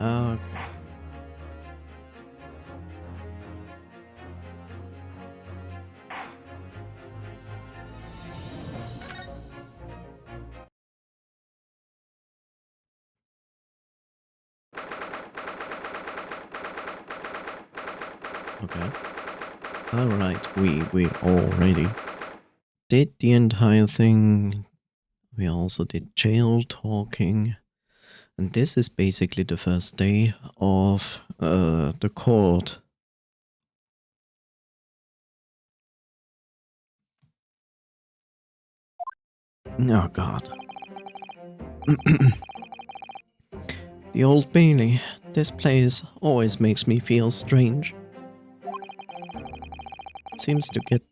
Okay. Okay. Alright, we already did the entire thing. We also did jail talking. And this is basically the first day of the court. Oh god. The Old Bailey. This place always makes me feel strange. It seems to get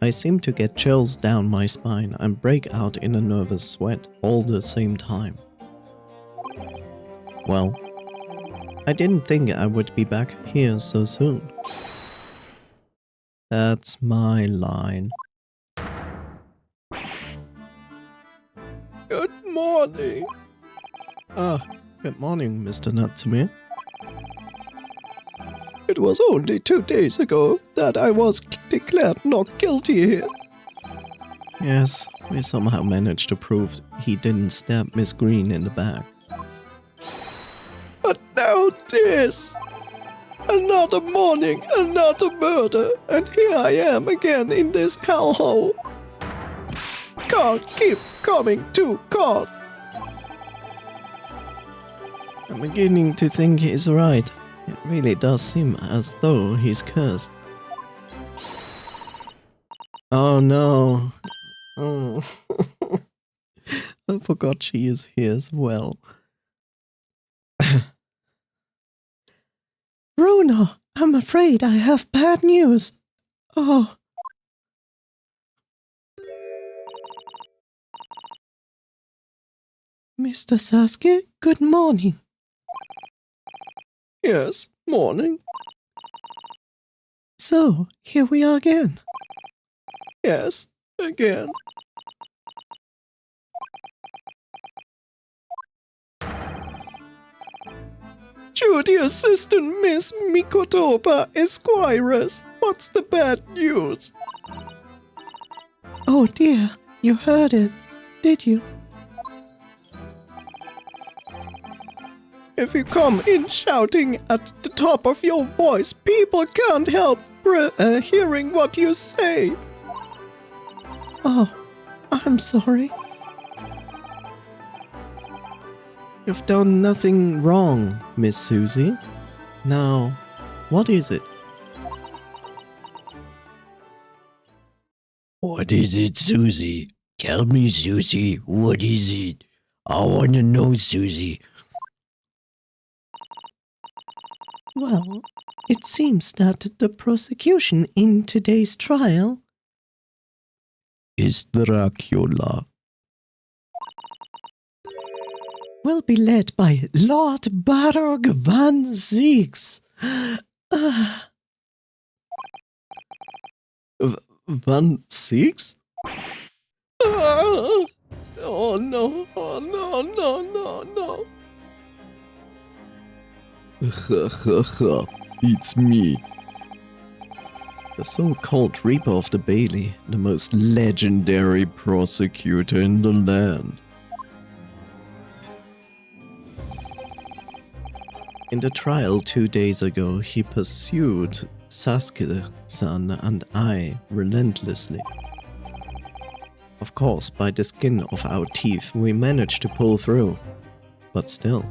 I seem to get chills down my spine and break out in a nervous sweat all the same time. Well, I didn't think I would be back here so soon. That's my line. Good morning. Good morning, Mr. Natsume. It was only 2 days ago that I was declared not guilty here. Yes, we somehow managed to prove he didn't stab Miss Green in the back. But now this! Another morning, another murder, and here I am again in this hellhole. Can't keep coming to court. I'm beginning to think he's right. It really does seem as though he's cursed. Oh no. Oh. I forgot she is here as well. Bruno, I'm afraid I have bad news. Oh. Mr. Sasuke, good morning. Yes, morning. So, here we are again. Yes, again. Duty Assistant Miss Mikotoba Esquires, what's the bad news? Oh dear, you heard it, did you? If you come in shouting at the top of your voice, people can't help hearing what you say. Oh, I'm sorry. You've done nothing wrong, Miss Susie. Now, what is it? What is it, Susie? Tell me, Susie, what is it? I want to know, Susie. Well, it seems that the prosecution in today's trial is Dracula. Will be led by Lord Barog van Ziegs. Van Ziegs? Oh no, oh no, no, no, no. It's me. The so-called Reaper of the Bailey, the most legendary prosecutor in the land. In the trial 2 days ago, he pursued Sasuke-san and I relentlessly. Of course, by the skin of our teeth, we managed to pull through. But still.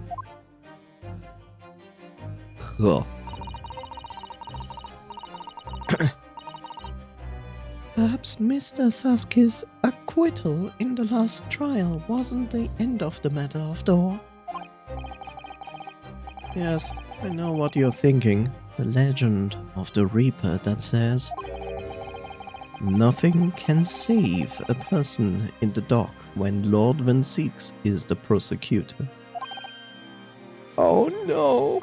Perhaps Mr. Sasuke's acquittal in the last trial wasn't the end of the matter after all. Yes, I know what you're thinking. The legend of the Reaper that says nothing can save a person in the dock when Lord Van Ziegs is the prosecutor. Oh no!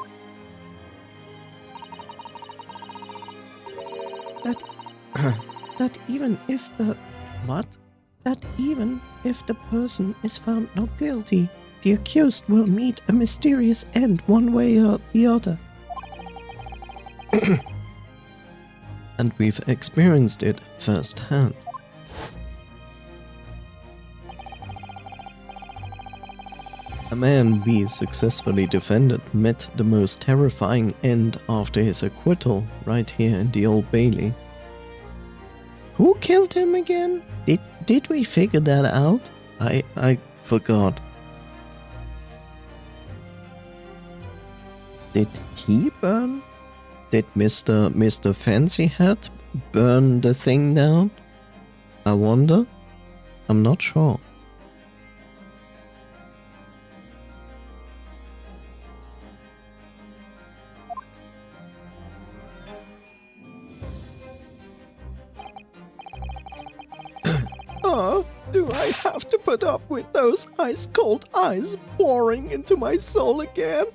That even if the person is found not guilty, the accused will meet a mysterious end one way or the other. And we've experienced it firsthand. A man we successfully defended met the most terrifying end after his acquittal right here in the Old Bailey. Who killed him again? Did we figure that out? I forgot. Did he burn? Did Mr. Fancy Hat burn the thing down? I wonder. I'm not sure. Do I have to put up with those ice-cold eyes pouring into my soul again?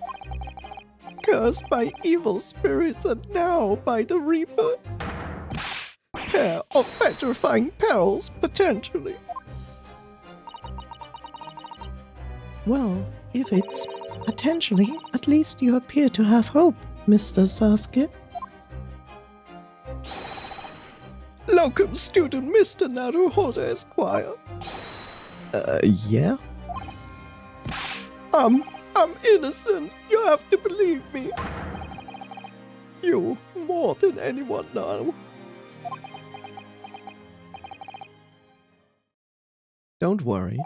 Cursed by evil spirits and now by the Reaper? Pair of petrifying perils, potentially. Well, if it's potentially, at least you appear to have hope, Mr. Sasuke. Locum student Mr. Naruhodo Esquire. Yeah? I'm innocent. You have to believe me. You more than anyone now. Don't worry.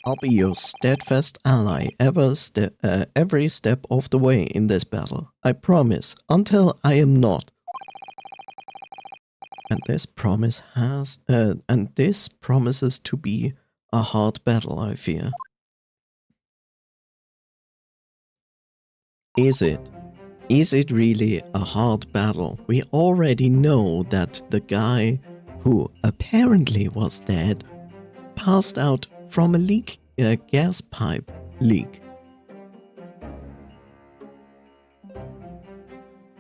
I'll be your steadfast ally every step of the way in this battle. I promise, until I am not. And this promises to be a hard battle, I fear. Is it? Is it really a hard battle? We already know that the guy who apparently was dead passed out from a gas pipe leak.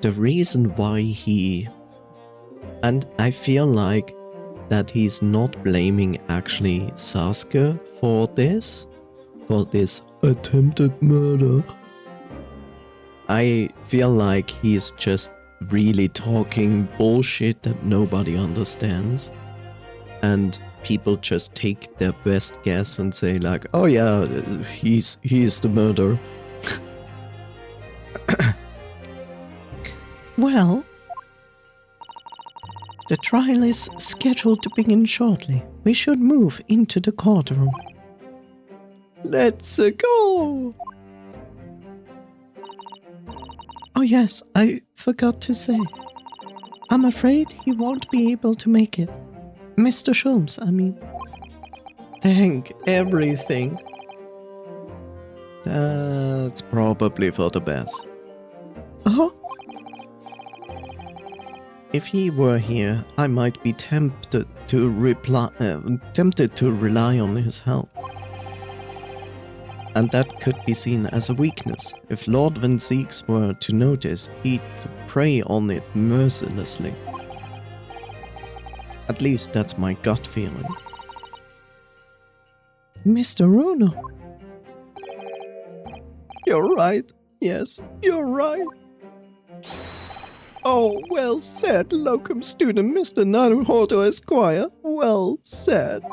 The reason why and I feel like that he's not blaming actually Sasuke for this attempted murder. I feel like he's just really talking bullshit that nobody understands. And people just take their best guess and say like, oh yeah, he's the murderer. Well, the trial is scheduled to begin shortly. We should move into the courtroom. Let's go! Oh yes, I forgot to say. I'm afraid he won't be able to make it. Mr. Sholmes, I mean. Thank everything. That's probably for the best. Oh? If he were here, I might be tempted to rely on his help. And that could be seen as a weakness. If Lord Van Zeeks were to notice, he'd prey on it mercilessly. At least that's my gut feeling. Mr. Runo. You're right. Yes, you're right. Oh, well said, locum student Mr. Naruhodo Esquire. Well said.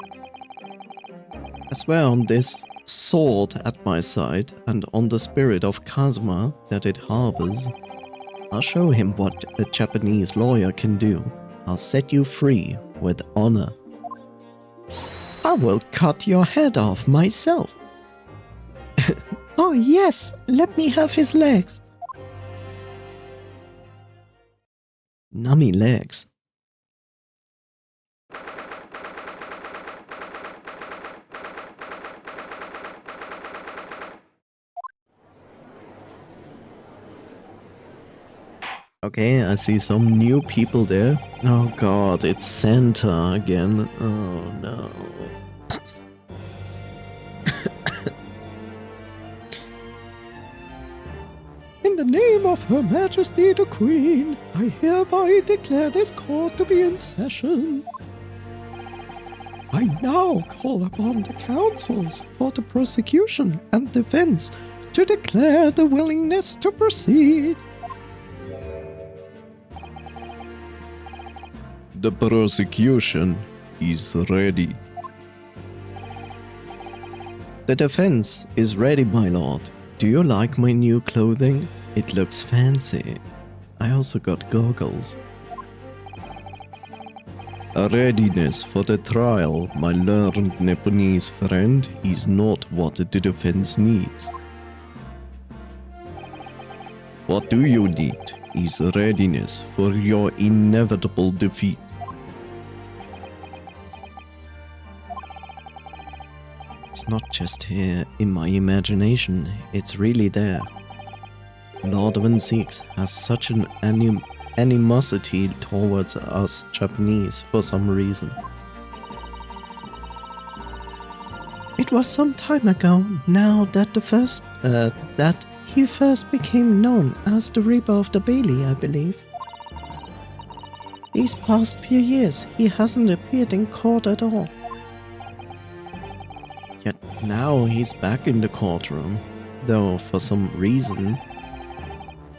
I swear on this sword at my side and on the spirit of Kazuma that it harbors, I'll show him what a Japanese lawyer can do. I'll set you free with honor. I will cut your head off myself. Oh yes, let me have his legs. Nummy legs. Okay, I see some new people there. Oh god, it's Santa again. Oh no. In the name of Her Majesty the Queen, I hereby declare this court to be in session. I now call upon the counsels for the prosecution and defense to declare the willingness to proceed. The prosecution is ready. The defense is ready, my lord. Do you like my new clothing? It looks fancy. I also got goggles. A readiness for the trial, my learned Nepalese friend, is not what the defense needs. What do you need is readiness for your inevitable defeat. It's not just here in my imagination, it's really there. Lord Van Six has such an animosity towards us Japanese for some reason. It was some time ago now that that he first became known as the Reaper of the Bailey, I believe. These past few years he hasn't appeared in court at all. Yet now he's back in the courtroom, though for some reason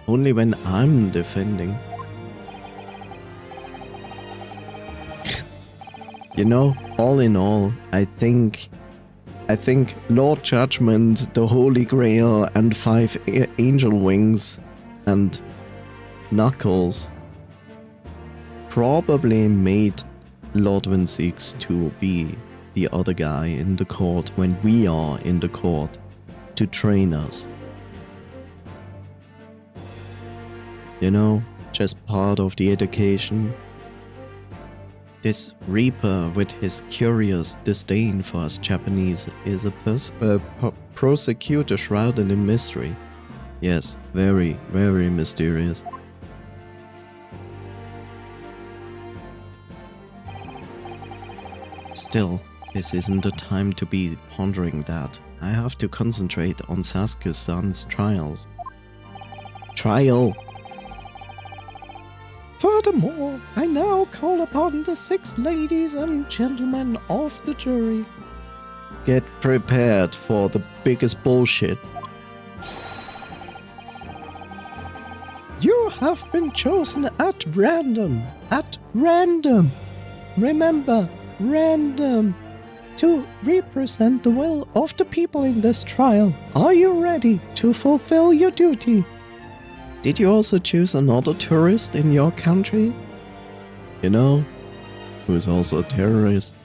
only when I'm defending. You know, all in all, I think Lord Judgment, the Holy Grail, and 5 angel wings and Knuckles probably made Lord Van Six to be the other guy in the court when we are in the court to train us. You know, just part of the education. This Reaper with his curious disdain for us Japanese is a prosecutor shrouded in mystery. Yes, very, very mysterious. Still, this isn't the time to be pondering that. I have to concentrate on Sasuke-san's trials. Trial! Furthermore, I now call upon the 6 ladies and gentlemen of the jury. Get prepared for the biggest bullshit. You have been chosen at random. At random. Remember, random. To represent the will of the people in this trial. Are you ready to fulfill your duty? Did you also choose another tourist in your country? You know, who is also a terrorist?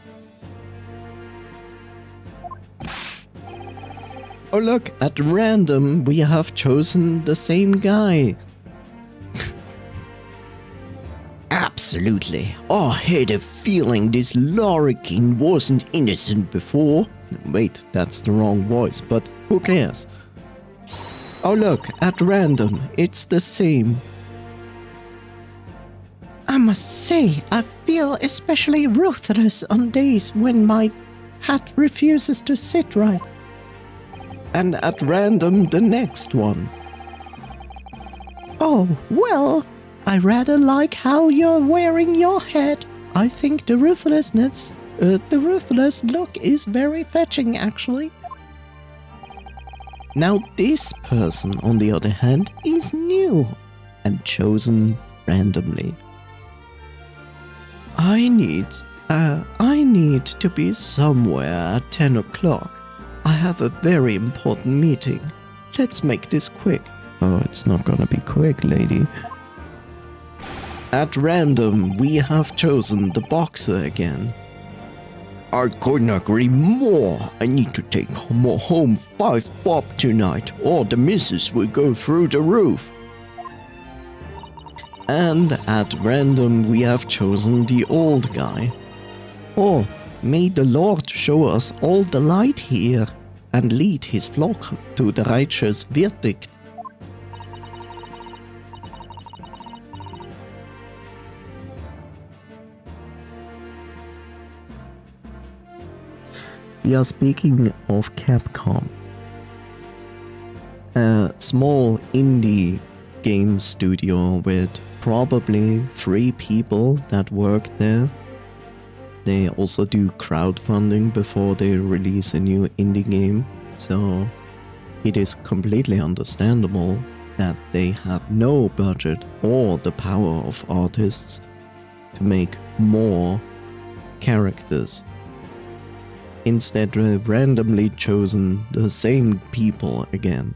Oh look, at random we have chosen the same guy. Absolutely. I had a feeling this larrikin wasn't innocent before. Wait, that's the wrong voice, but who cares? Oh look, at random, it's the same. I must say, I feel especially ruthless on days when my hat refuses to sit right. And at random, the next one. Oh, well, I rather like how you're wearing your hat. I think the ruthless look is very fetching, actually. Now this person, on the other hand, is new and chosen randomly. I need to be somewhere at 10 o'clock. I have a very important meeting. Let's make this quick. Oh, it's not gonna be quick, lady. At random, we have chosen the boxer again. I couldn't agree more. I need to take home 5 bob tonight, or the missus will go through the roof. And at random we have chosen the old guy. Oh, may the Lord show us all the light here and lead his flock to the righteous verdict. We are speaking of Capcom, a small indie game studio with probably 3 people that work there. they also do crowdfunding before they release a new indie game, so it is completely understandable that they have no budget or the power of artists to make more characters. Instead, they've randomly chosen the same people again,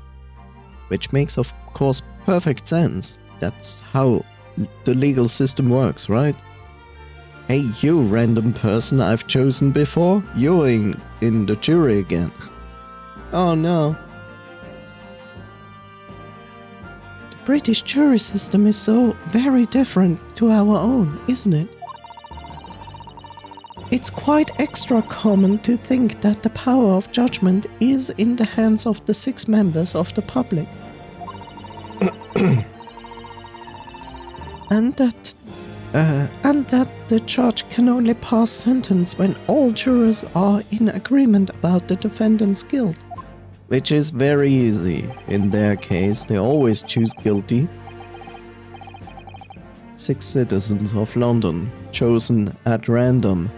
which makes of course perfect sense. That's how the legal system works, right? Hey, you random person I've chosen before, you're in the jury again. Oh no. The British jury system is so very different to our own, isn't it? It's quite extra common to think that the power of judgment is in the hands of the 6 members of the public. and that the judge can only pass sentence when all jurors are in agreement about the defendant's guilt. Which is very easy. In their case, they always choose guilty. 6 citizens of London, chosen at random.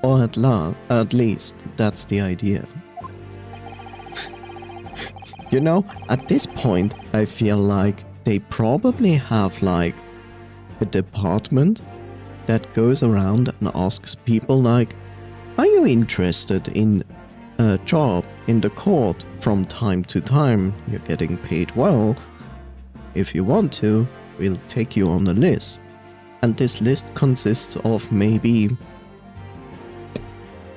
Or at least, that's the idea. You know, at this point, I feel like they probably have like a department that goes around and asks people like, are you interested in a job in the court from time to time? You're getting paid well. If you want to, we'll take you on the list. And this list consists of maybe,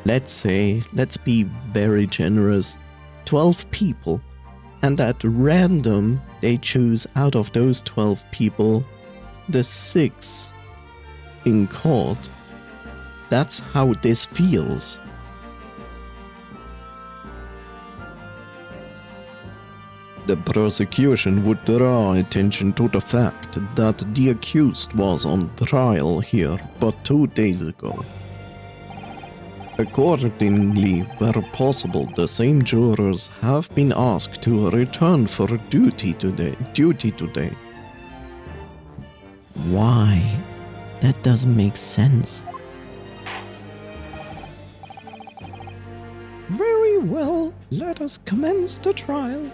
let's be very generous, 12 people. And at random, they choose out of those 12 people, the 6 in court. That's how this feels. The prosecution would draw attention to the fact that the accused was on trial here but 2 days ago. Accordingly, where possible, the same jurors have been asked to return for duty today. Why? That doesn't make sense. Very well, let us commence the trial.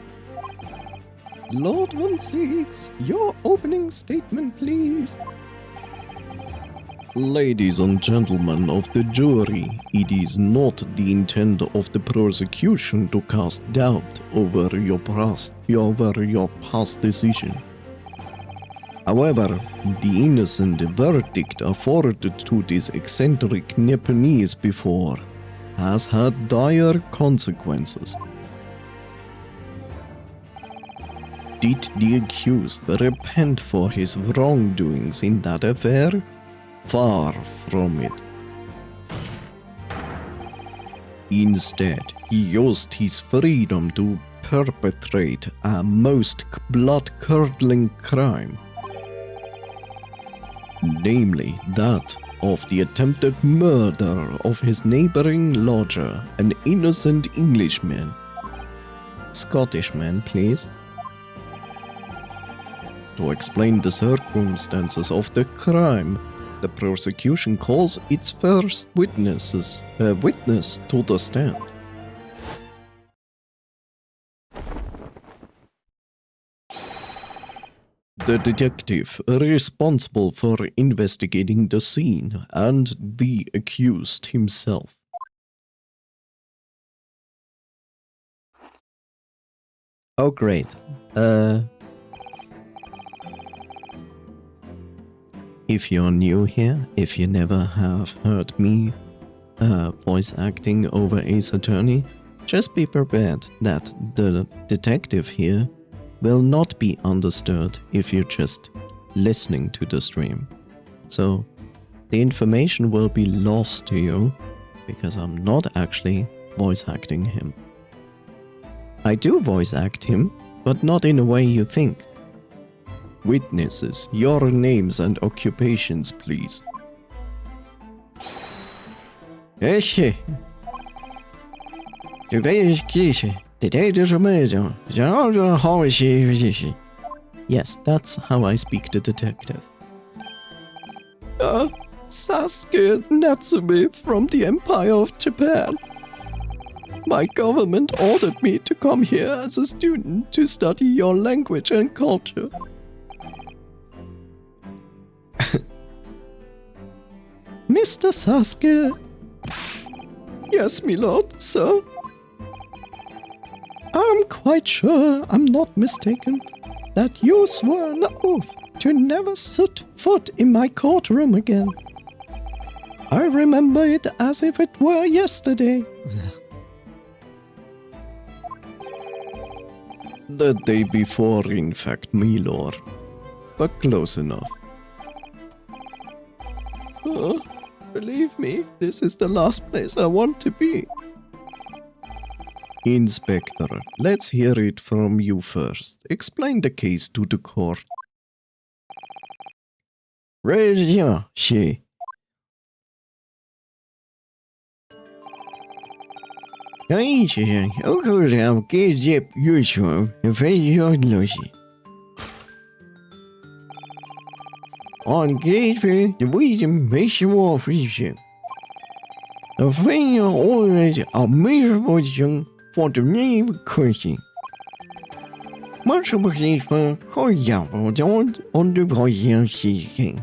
Lord Von Six, your opening statement, please. Ladies and gentlemen of the jury, it is not the intent of the prosecution to cast doubt over your past decision. However, the innocent verdict afforded to this eccentric Nepalese before has had dire consequences. Did the accused repent for his wrongdoings in that affair? Far from it. Instead, he used his freedom to perpetrate a most blood-curdling crime. Namely, that of the attempted murder of his neighboring lodger, an innocent Englishman. Scottishman, please. To explain the circumstances of the crime, the prosecution calls its first witness to the stand. The detective responsible for investigating the scene and the accused himself. Oh great. If you're new here, if you never have heard me voice acting over Ace Attorney, just be prepared that the detective here will not be understood if you're just listening to the stream. So the information will be lost to you because I'm not actually voice acting him. I do voice act him, but not in a way you think. Witnesses, your names and occupations, please. Yes, that's how I speak to detective. Sasuke Natsume from the Empire of Japan. My government ordered me to come here as a student to study your language and culture. Mr. Sasuke. Yes, my lord, sir. I'm quite sure I'm not mistaken that you swore an oath to never set foot in my courtroom again. I remember it as if it were yesterday. The day before, in fact, my lord. But close enough. Believe me, this is the last place I want to be. Inspector, let's hear it from you first. Explain the case to the court. Raja, she. I say, okay, I'm get usual, if you're lucky. On grateful, the reason makes you more appreciate. The thing you always a miserable young for the name question. Much appreciation for example, don't on the question seeking.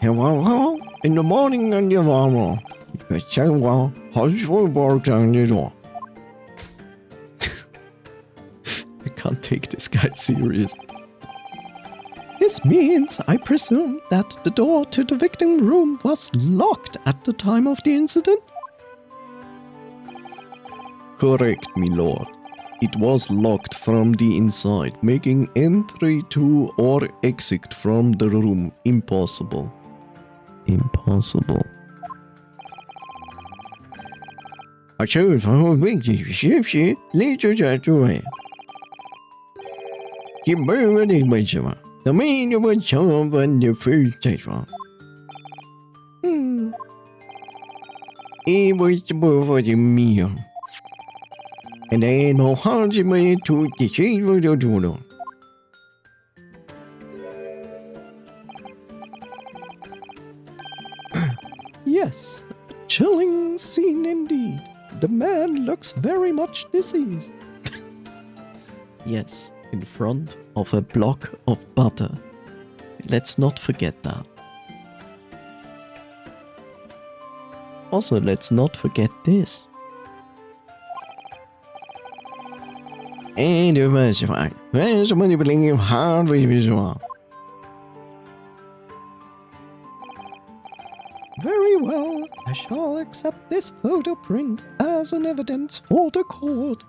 Hello, in the morning and the morning. The same one, household work on the door. I can't take this guy serious. This means, I presume, that the door to the victim room was locked at the time of the incident? Correct, my lord. It was locked from the inside, making entry to or exit from the room impossible. Impossible. I chose for whole big she, later that way. He buried it with you. The main was shown when the first station. It was the boy for the meal. And I know how to make to the change for the dodo. Yes, a chilling scene indeed. The man looks very much deceased. Yes, in front of a block of butter. Let's not forget that. Also, let's not forget this. And it was fine. When somebody believe hard with visual. Very well, I shall accept this photo print as an evidence for the court.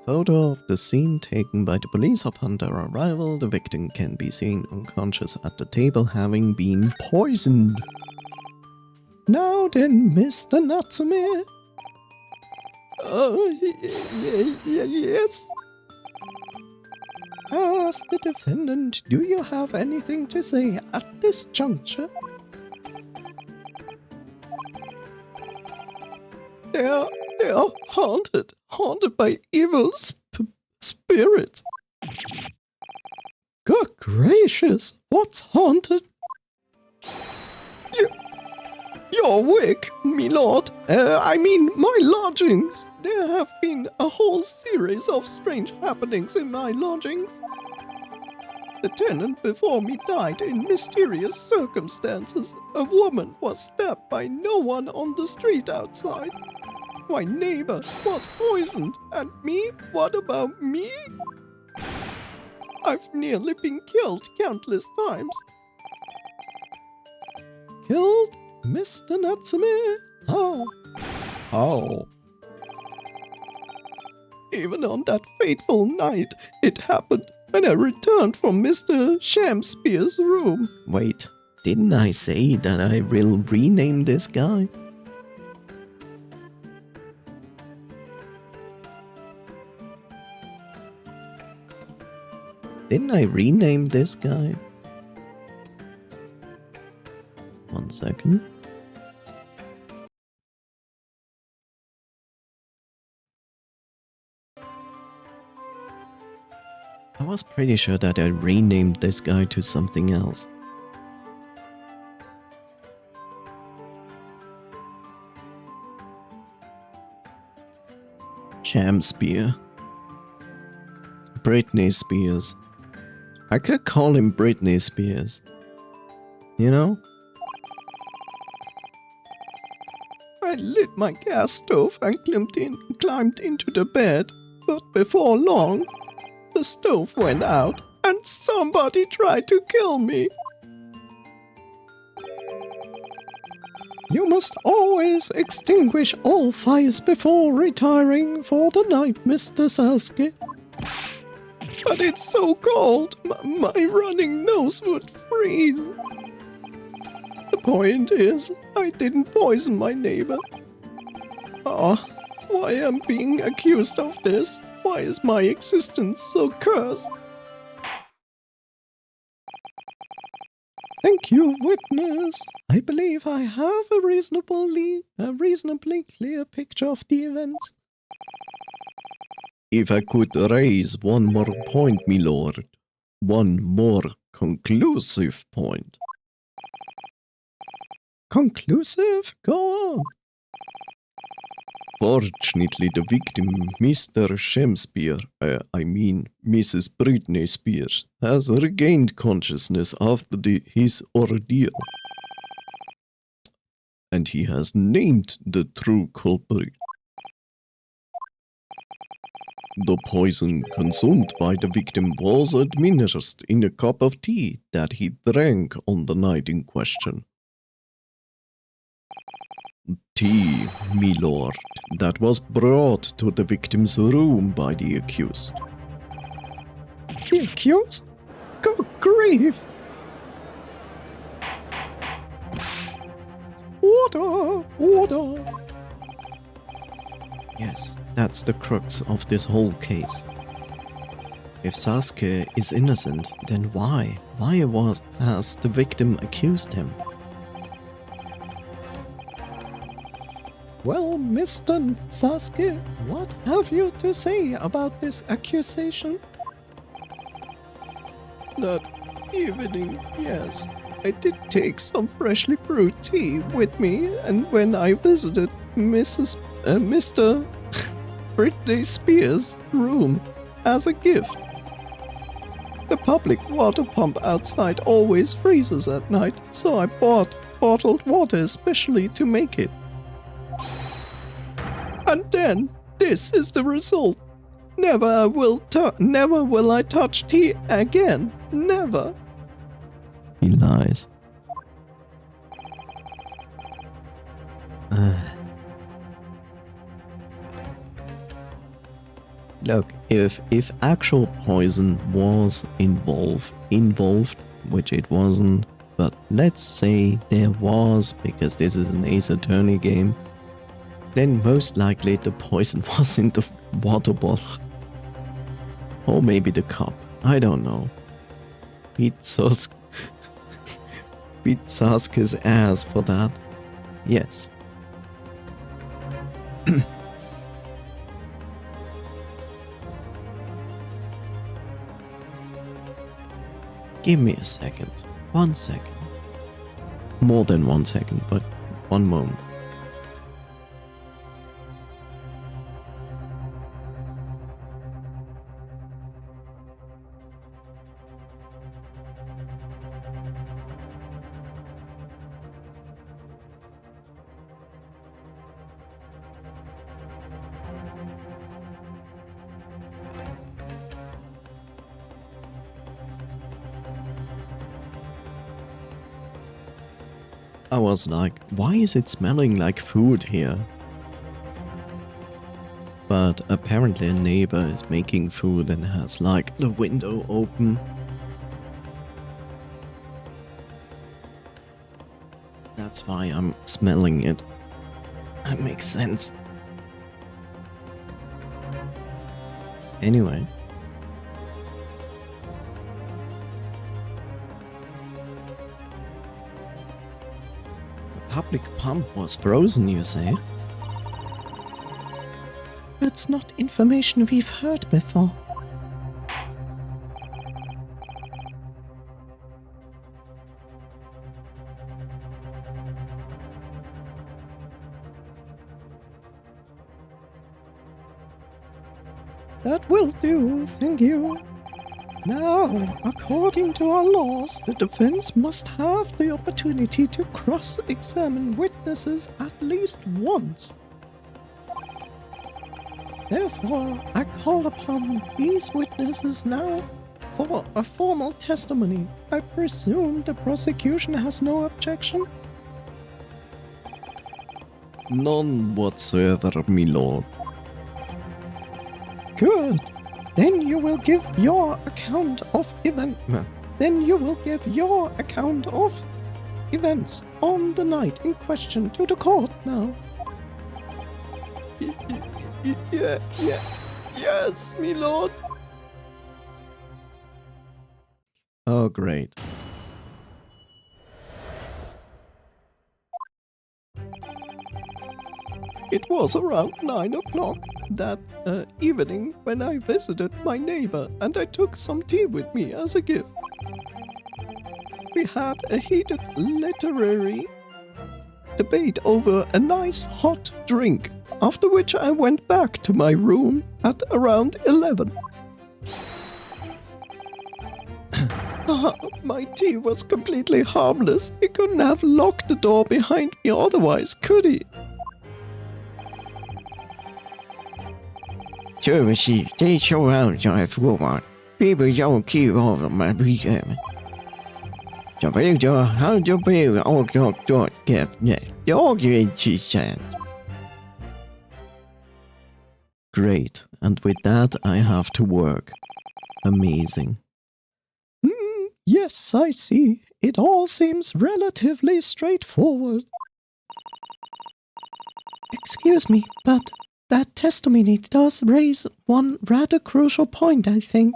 Photo of the scene taken by the police upon their arrival. The victim can be seen unconscious at the table, having been poisoned. Now then, Mr. Natsume. Yes. As the defendant, do you have anything to say at this juncture? They are haunted by evil spirits. Good gracious, what's haunted? Your wig, me lord. I mean, my lodgings. There have been a whole series of strange happenings in my lodgings. The tenant before me died in mysterious circumstances. A woman was stabbed by no one on the street outside. My neighbor was poisoned. And me? What about me? I've nearly been killed countless times. Killed? Mr. Natsume? How? How? Even on that fateful night, it happened when I returned from Mr. Shamspeare's room. Wait, didn't I say that I will rename this guy? Didn't I rename this guy? 1 second. was pretty sure that I renamed this guy to something else. Jam Spear. Britney Spears. I could call him Britney Spears. You know? I lit my gas stove and climbed into the bed, but before long, the stove went out and somebody tried to kill me. You must always extinguish all fires before retiring for the night, Mr. Sasuke. But it's so cold, my running nose would freeze. The point is, I didn't poison my neighbor. Why am I being accused of this? Why is my existence so cursed? Thank you, witness. I believe I have a reasonably clear picture of the events. If I could raise one more point, my lord. One more conclusive point. Conclusive? Go on. Fortunately, the victim, Mr. Shakespeare, Mrs. Britney Spears, has regained consciousness after his ordeal. And he has named the true culprit. The poison consumed by the victim was administered in a cup of tea that he drank on the night in question. Tea, my lord, that was brought to the victim's room by the accused. The accused? Good grief! Order! Order! Yes, that's the crux of this whole case. If Sasuke is innocent, then why? Has the victim accused him? Well, Mr. Sasuke, what have you to say about this accusation? That evening, yes, I did take some freshly brewed tea with me, and when I visited Mr. Britney Spears' room as a gift. The public water pump outside always freezes at night, so I bought bottled water especially to make it. And then, this is the result. Never will I touch tea again. Never. He lies. Look, if actual poison was involved, which it wasn't, but let's say there was, because this is an Ace Attorney game, then most likely the poison was in the water bottle. Or maybe the cup. I don't know. Beat Sasuke's ass for that. Yes. Give me a second. 1 second. More than 1 second, but 1 moment. I was like, why is it smelling like food here? But apparently a neighbor is making food and has like the window open. That's why I'm smelling it. That makes sense. Anyway. Public pump was frozen, you say? That's not information we've heard before. That will do, thank you. Now, according to our laws, the defense must have the opportunity to cross-examine witnesses at least once. Therefore, I call upon these witnesses now for a formal testimony. I presume the prosecution has no objection? None whatsoever, my lord. Good. Then you will give your account of events on the night in question to the court now. Yes, my lord. Oh, great. It was around 9 o'clock that evening when I visited my neighbor and I took some tea with me as a gift. We had a heated literary debate over a nice hot drink, after which I went back to my room at around 11. My tea was completely harmless. He couldn't have locked the door behind me otherwise, could he? Services, they show out on a floor. People don't keep all of my weekend. So big door, how to be all dog dog gift net. The argument she said. Great. And with that, I have to work. Amazing. Yes, I see. It all seems relatively straightforward. Excuse me, but that testimony does raise one rather crucial point, I think.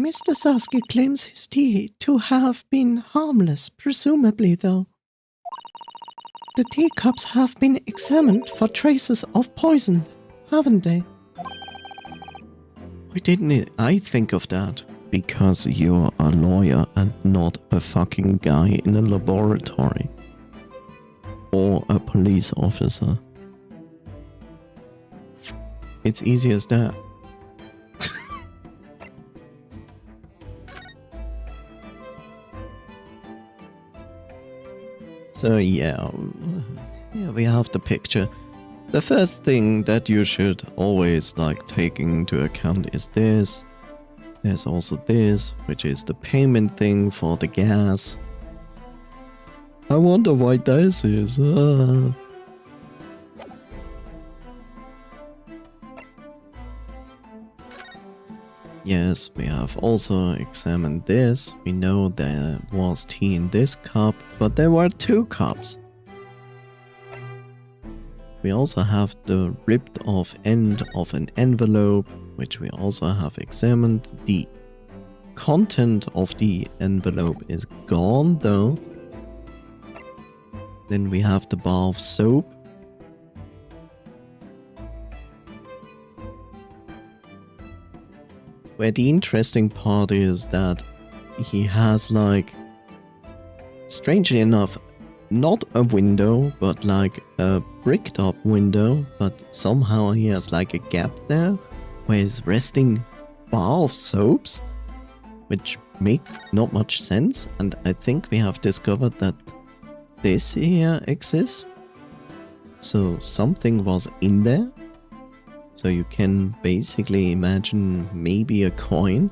Mr. Sasuke claims his tea to have been harmless, presumably though. The teacups have been examined for traces of poison, haven't they? Why didn't I think of that? Because you're a lawyer and not a fucking guy in a laboratory. Or a police officer. It's easy as that. So yeah, we have the picture. The first thing that you should always take into account is this. There's also this, which is the payment thing for the gas. I wonder why this is. Yes, we have also examined this. We know there was tea in this cup, but there were 2 cups. We also have the ripped off end of an envelope, which we also have examined. The content of the envelope is gone though. Then we have the bar of soap. Where the interesting part is that he has strangely enough, not a window, but a bricked up window, but somehow he has a gap there where he's resting bar of soaps, which make not much sense. And I think we have discovered that this here exists. So something was in there. So you can basically imagine maybe a coin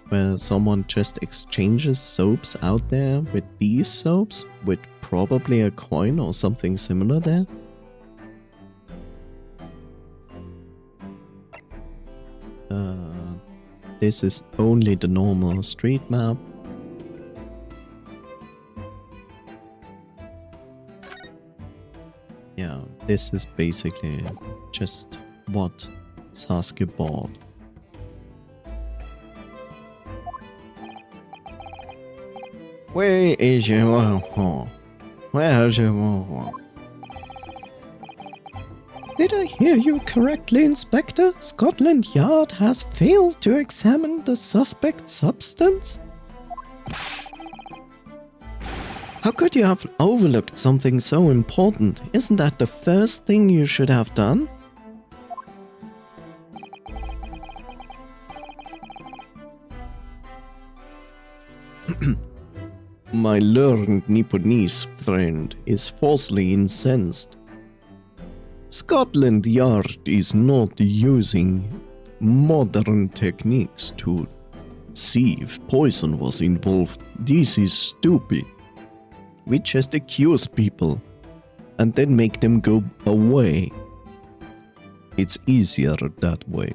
where someone just exchanges soaps out there with these soaps with probably a coin or something similar there. This is only the normal street map. Yeah, this is basically just what Sasuke bought. Where is your home? Where's your home? Did I hear you correctly, Inspector? Scotland Yard has failed to examine the suspect's substance? How could you have overlooked something so important? Isn't that the first thing you should have done? My learned Nipponese friend is falsely incensed. Scotland Yard is not using modern techniques to see if poison was involved. This is stupid. We just accuse people and then make them go away. It's easier that way.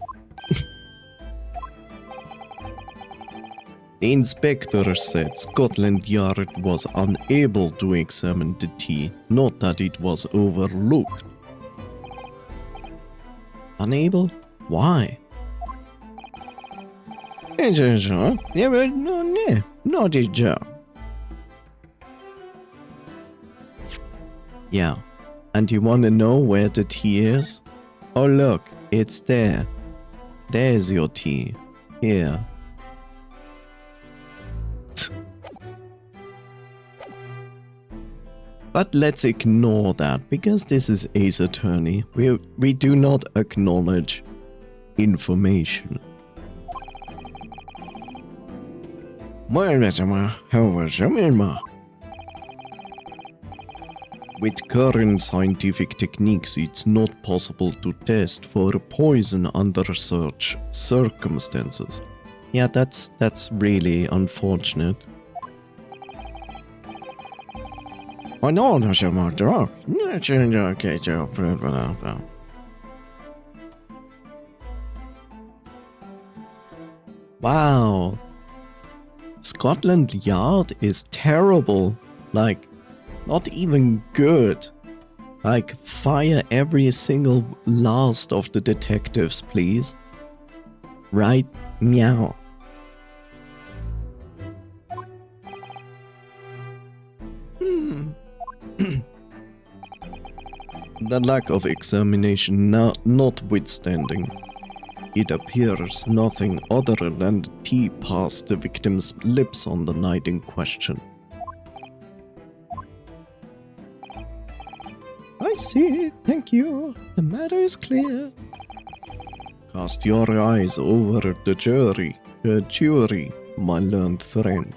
The inspector said Scotland Yard was unable to examine the tea, not that it was overlooked. Unable? Why? It's a job. Not a job. Yeah. And you want to know where the tea is? Oh look, it's there. There's your tea. Here. But let's ignore that, because this is Ace Attorney. We do not acknowledge information. With current scientific techniques, it's not possible to test for poison under such circumstances. Yeah, that's really unfortunate. I know that's a matter. Wow. Scotland Yard is terrible. Like, not even good. Like, fire every single last of the detectives, please. Right meow. The lack of examination notwithstanding, it appears nothing other than the tea passed the victim's lips on the night in question. I see, thank you. The matter is clear. Cast your eyes over the jury, my learned friend.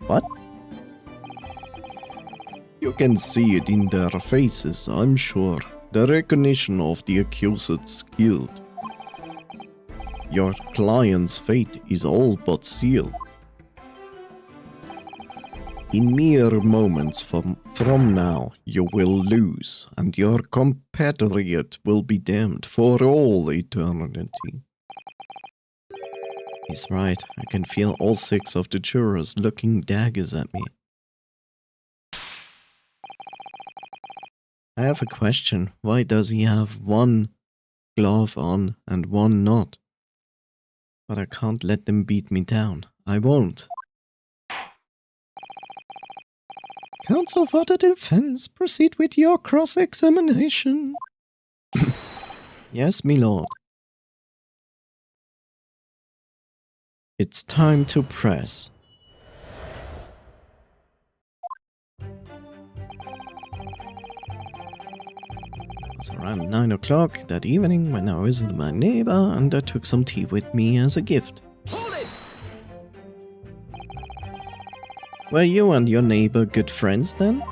What? You can see it in their faces, I'm sure. The recognition of the accused's guilt. Your client's fate is all but sealed. In mere moments from now, you will lose, and your compatriot will be damned for all eternity. He's right, I can feel all 6 of the jurors looking daggers at me. I have a question. Why does he have one glove on and one not? But I can't let them beat me down. I won't. Counsel for the defense, proceed with your cross-examination. Yes, my lord. It's time to press. It was around 9 o'clock that evening when I visited my neighbor and I took some tea with me as a gift. Hold it! Were you and your neighbor good friends then?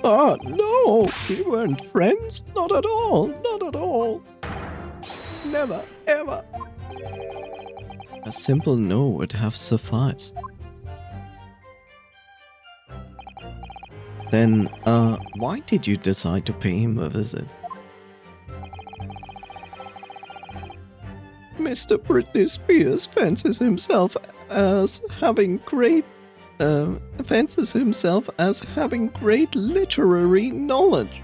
Ah, no, we weren't friends. Not at all. Not at all. Never, ever. A simple no would have sufficed. Then, why did you decide to pay him a visit? Mr. Britney Spears fancies himself as having great literary knowledge.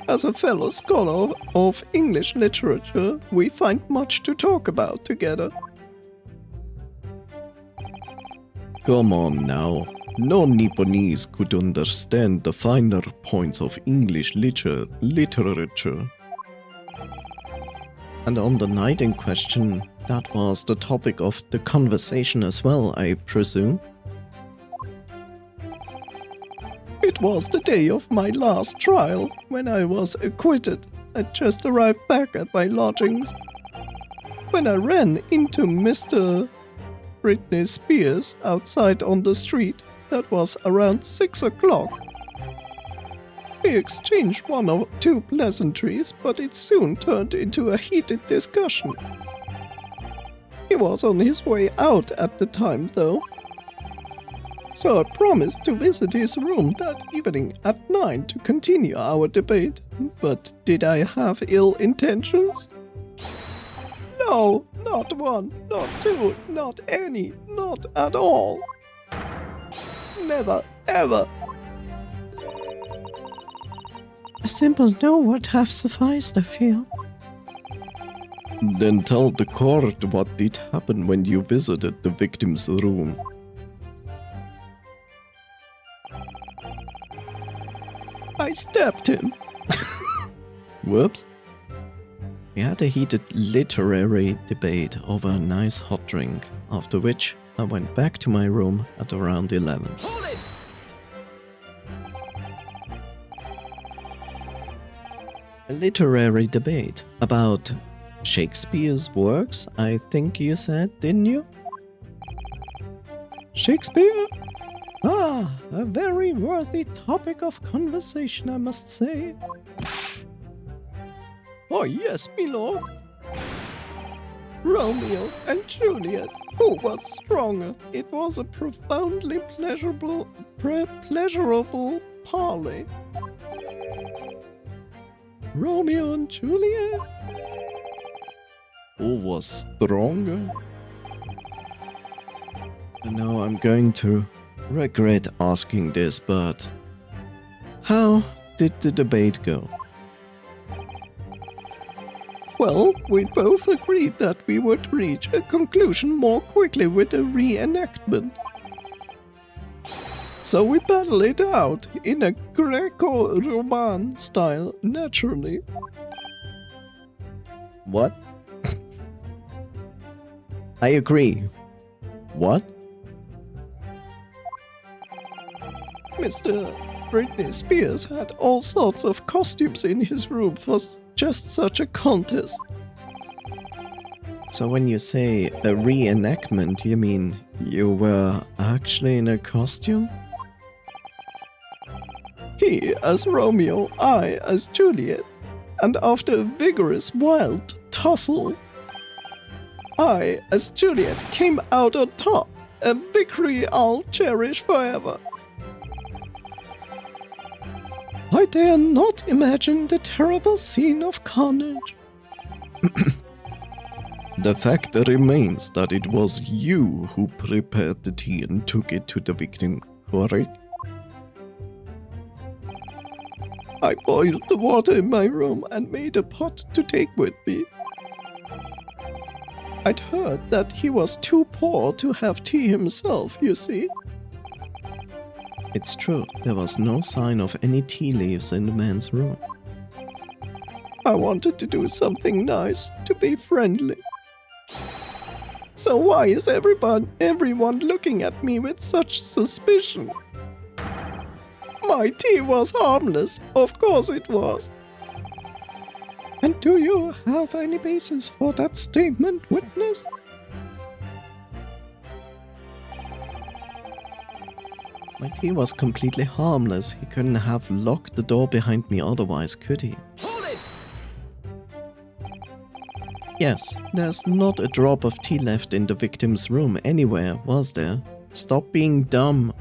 As a fellow scholar of English literature, we find much to talk about together. Come on now. No Nipponese could understand the finer points of English literature. And on the night in question, That was the topic of the conversation as well, I presume. It was the day of my last trial, when I was acquitted. I just arrived back at my lodgings when I ran into Mr. Britney Spears outside on the street. That was around 6 o'clock. We exchanged one or two pleasantries, but it soon turned into a heated discussion. He was on his way out at the time, though. So I promised to visit his room that evening at 9 to continue our debate. But did I have ill intentions? No, not one, not two, not any, not at all. Never, ever. A simple no would have sufficed, I feel. Then tell the court what did happen when you visited the victim's room. I stabbed him. Whoops. We had a heated literary debate over a nice hot drink, after which I went back to my room at around 11. Hold it! A literary debate about Shakespeare's works, I think you said, didn't you? Shakespeare? Ah, a very worthy topic of conversation, I must say. Oh yes, my lord. Romeo and Juliet. Who was stronger? It was a profoundly pleasurable parley. Romeo and Juliet? Who was stronger? I know I'm going to regret asking this, but how did the debate go? Well, we both agreed that we would reach a conclusion more quickly with a reenactment. So we battle it out in a Greco-Roman style, naturally. What? I agree. What? Mr. Britney Spears had all sorts of costumes in his room for just such a contest. So when you say a reenactment, you mean you were actually in a costume? He as Romeo, I as Juliet, and after a vigorous, wild tussle, I as Juliet came out on top, a victory I'll cherish forever. I dare not imagine the terrible scene of carnage. The fact remains that it was you who prepared the tea and took it to the victim, correct? I boiled the water in my room and made a pot to take with me. I'd heard that he was too poor to have tea himself, you see. It's true, there was no sign of any tea leaves in the man's room. I wanted to do something nice, to be friendly. So why is everyone looking at me with such suspicion? My tea was harmless, of course it was. And do you have any basis for that statement, witness? My tea was completely harmless. He couldn't have locked the door behind me otherwise, could he? Hold it! Yes, there's not a drop of tea left in the victim's room anywhere, was there? Stop being dumb.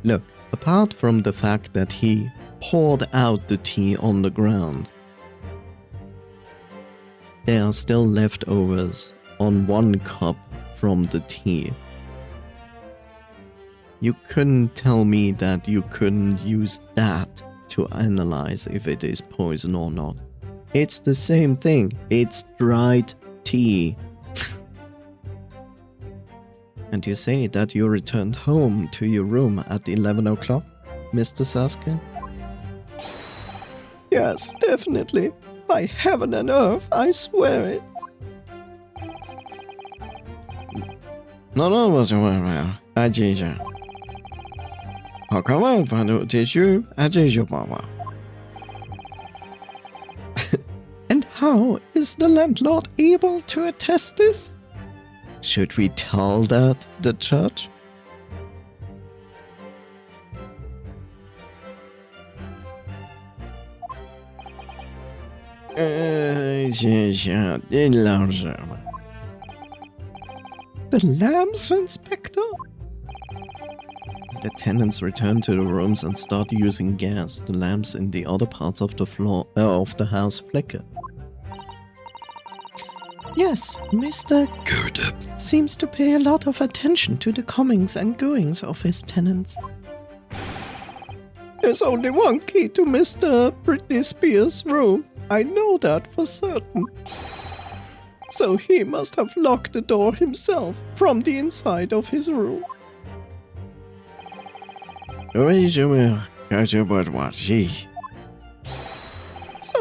Look, apart from the fact that he poured out the tea on the ground, there are still leftovers on one cup from the tea. You couldn't tell me that you couldn't use that to analyze if it is poison or not. It's the same thing. It's dried tea. And you say that you returned home to your room at 11 o'clock, Mr. Sasuke? Yes, definitely. By heaven and earth, I swear it. No, what's wrong? I change it. How come I find out tissue? I change your mama. And how is the landlord able to attest this? Should we tell that the judge? The lamps, Inspector? The tenants return to the rooms and start using gas. The lamps in the other parts of the floor of the house flicker. Yes, Mr. Goodip seems to pay a lot of attention to the comings and goings of his tenants. There's only one key to Mr. Britney Spears' room. I know that for certain. So he must have locked the door himself from the inside of his room. So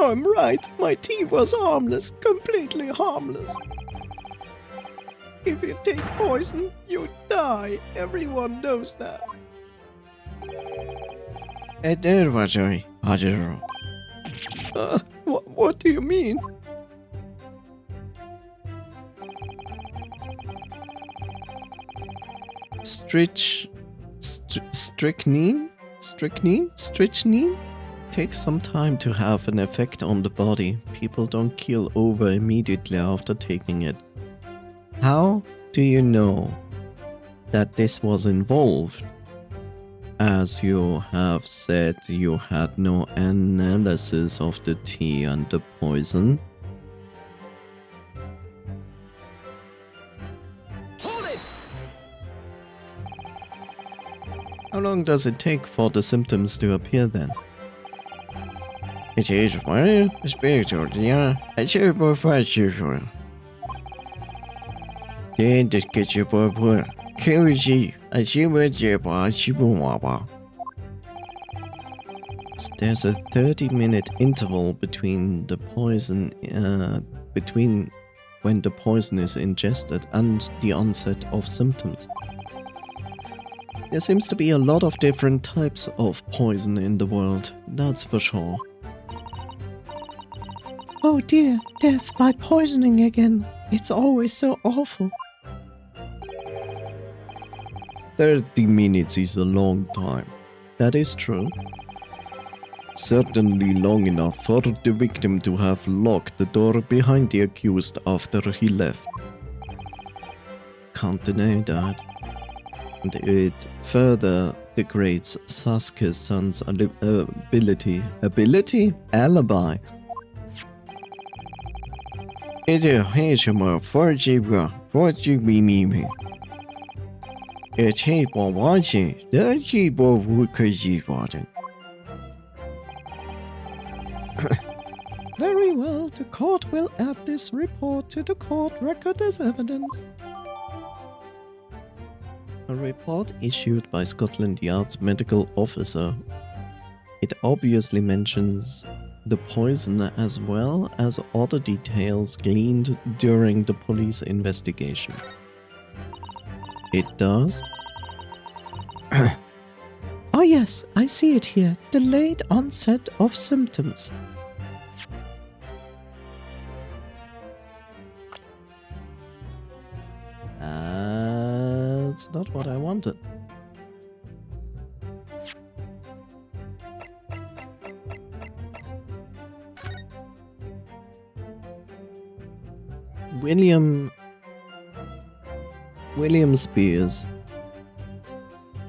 I'm right, my tea was harmless, completely harmless. If you take poison, you die. Everyone knows that. What do you mean? Strychnine takes some time to have an effect on the body. People don't keel over immediately after taking it. How do you know that this was involved? As you have said, you had no analysis of the tea and the poison. How long does it take for the symptoms to appear then? It is one spiritual, yeah. I should be fast usual. Then just get your boy. Can we see? I see what you're about. There's a 30-minute interval between the poison, between when the poison is ingested and the onset of symptoms. There seems to be a lot of different types of poison in the world, that's for sure. Oh dear, death by poisoning again. It's always so awful. 30 minutes is a long time. That is true. Certainly long enough for the victim to have locked the door behind the accused after he left. Can't deny that. And it further degrades Sasuke's son's alibi. It's a handsome for me. It's people watching, the people who crazy watching. Very well, the court will add this report to the court record as evidence. A report issued by Scotland Yard's medical officer. It obviously mentions the poison as well as other details gleaned during the police investigation. It does? Oh yes, I see it here. Delayed onset of symptoms. That's not what I wanted. William Spears.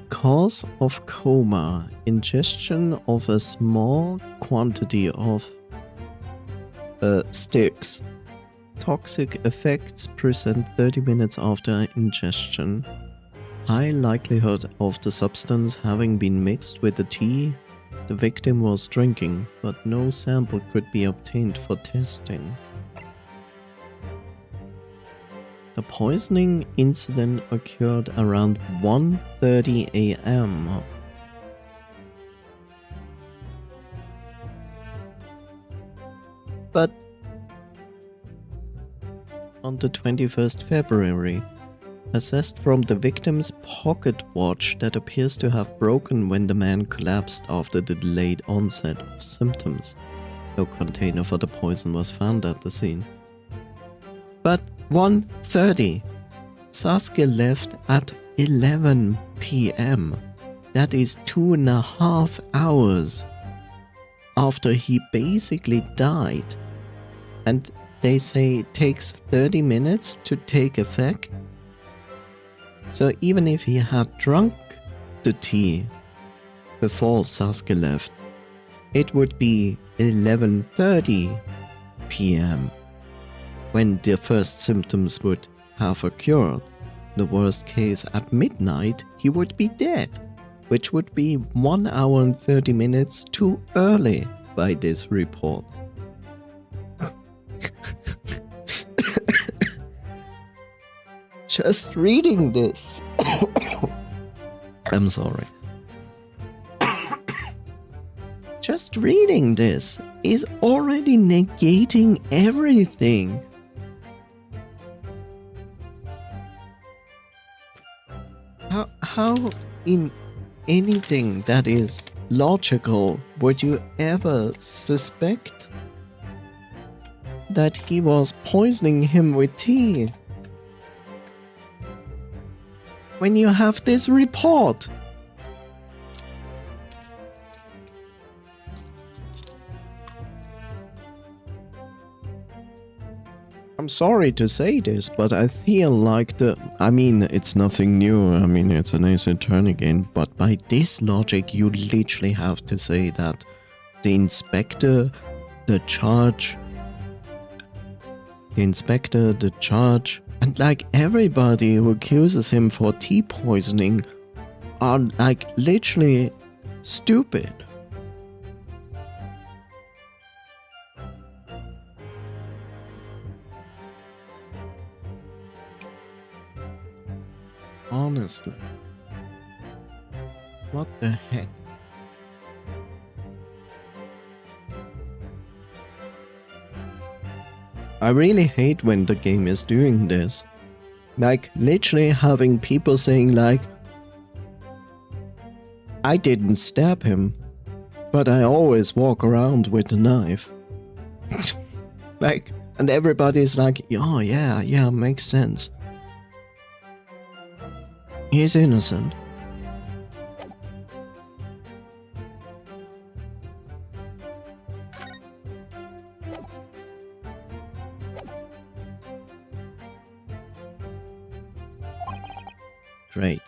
Cause of coma: ingestion of a small quantity of sticks. Toxic effects present 30 minutes after ingestion. high likelihood of the substance having been mixed with the tea the victim was drinking, but no sample could be obtained for testing. The poisoning incident occurred around 1:30 a.m. But on the 21st February, assessed from the victim's pocket watch that appears to have broken when the man collapsed after the delayed onset of symptoms. No container for the poison was found at the scene. But 1:30. Sasuke left at 11 p.m. That is 2.5 hours after he basically died. And they say it takes 30 minutes to take effect. So even if he had drunk the tea before Sasuke left, it would be 11:30 p.m. when the first symptoms would have occurred. The worst case, at midnight, he would be dead, which would be 1 hour and 30 minutes too early by this report. Just reading this. I'm sorry. Just reading this is already negating everything. How in anything that is logical would you ever suspect that he was poisoning him with tea? When you have this report. I'm sorry to say this, but I feel like it's nothing new. I mean, it's an Ace Attorney again, but by this logic, you literally have to say that the inspector, the charge, and like everybody who accuses him for tea poisoning are like literally stupid. Honestly. What the heck? I really hate when the game is doing this. Like, literally having people saying like, I didn't stab him, but I always walk around with a knife. Like, and everybody's like, oh yeah, makes sense. He's innocent. Great.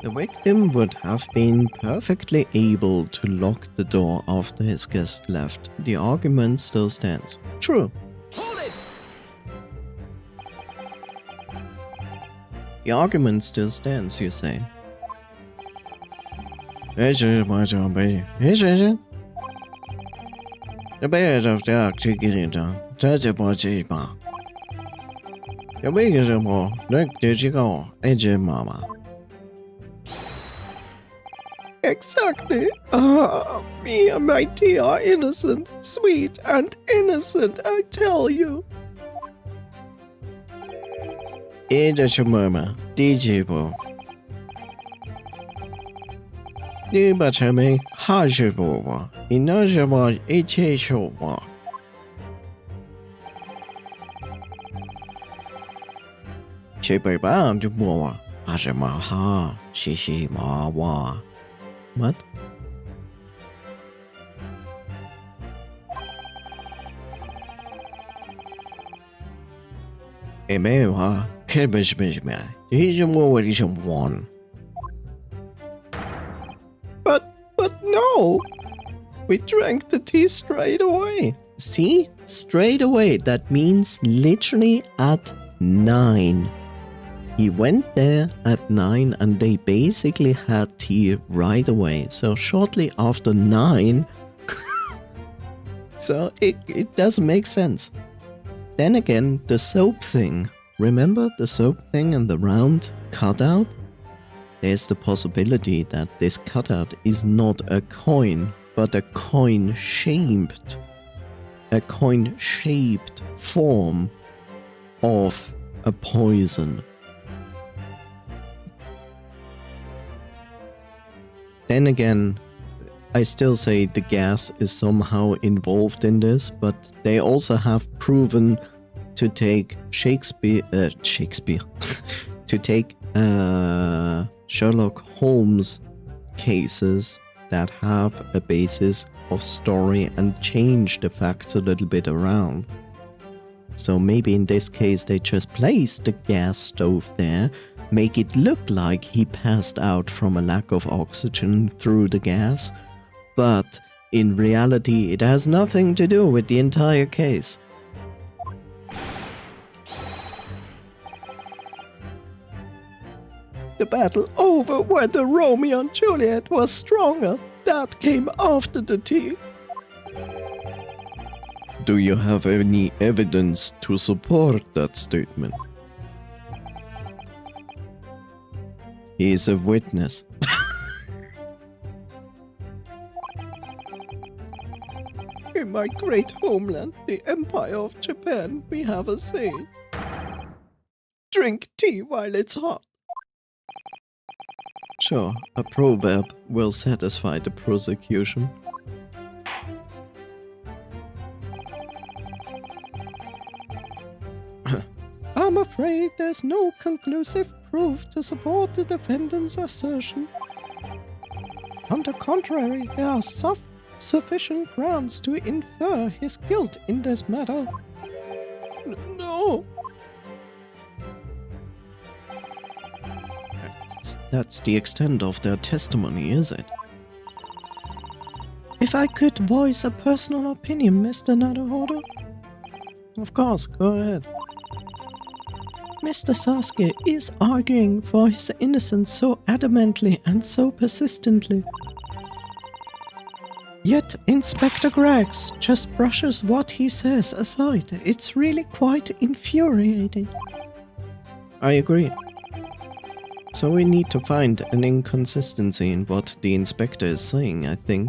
The victim would have been perfectly able to lock the door after his guest left. The argument still stands. True. Hold it! The argument still stands, you say. Exactly. Me and my tea are innocent, sweet and innocent, I tell you. Mama, DJ Bo. Ni ba chame ha jibo, inajama eche showa. Chepe ba du boa, hajama ha, shishi ma wa. What? Emewa, kebish bishma, one. But no! We drank the tea straight away. See? Straight away. That means literally at 9. He went there at 9 and they basically had tea right away. So shortly after 9, so it doesn't make sense. Then again, the soap thing. Remember the soap thing and the round cutout? There's the possibility that this cutout is not a coin, but a coin-shaped form of a poison. Then again, I still say the gas is somehow involved in this, but they also have proven to take Shakespeare, to take Sherlock Holmes cases that have a basis of story and change the facts a little bit around. So maybe in this case they just placed the gas stove there, make it look like he passed out from a lack of oxygen through the gas, but in reality it has nothing to do with the entire case. The battle over whether Romeo and Juliet was stronger, that came after the tea. Do you have any evidence to support that statement? He is a witness. In my great homeland, the Empire of Japan, we have a saying. Drink tea while it's hot. Sure, a proverb will satisfy the prosecution. I'm afraid there's no conclusive proof to support the defendant's assertion. On the contrary, there are sufficient grounds to infer his guilt in this matter. No! That's the extent of their testimony, is it? If I could voice a personal opinion, Mr. Naruhodo? Of course, go ahead. Mr. Sasuke is arguing for his innocence so adamantly and so persistently. Yet Inspector GAAC just brushes what he says aside. It's really quite infuriating. I agree. So we need to find an inconsistency in what the inspector is saying, I think.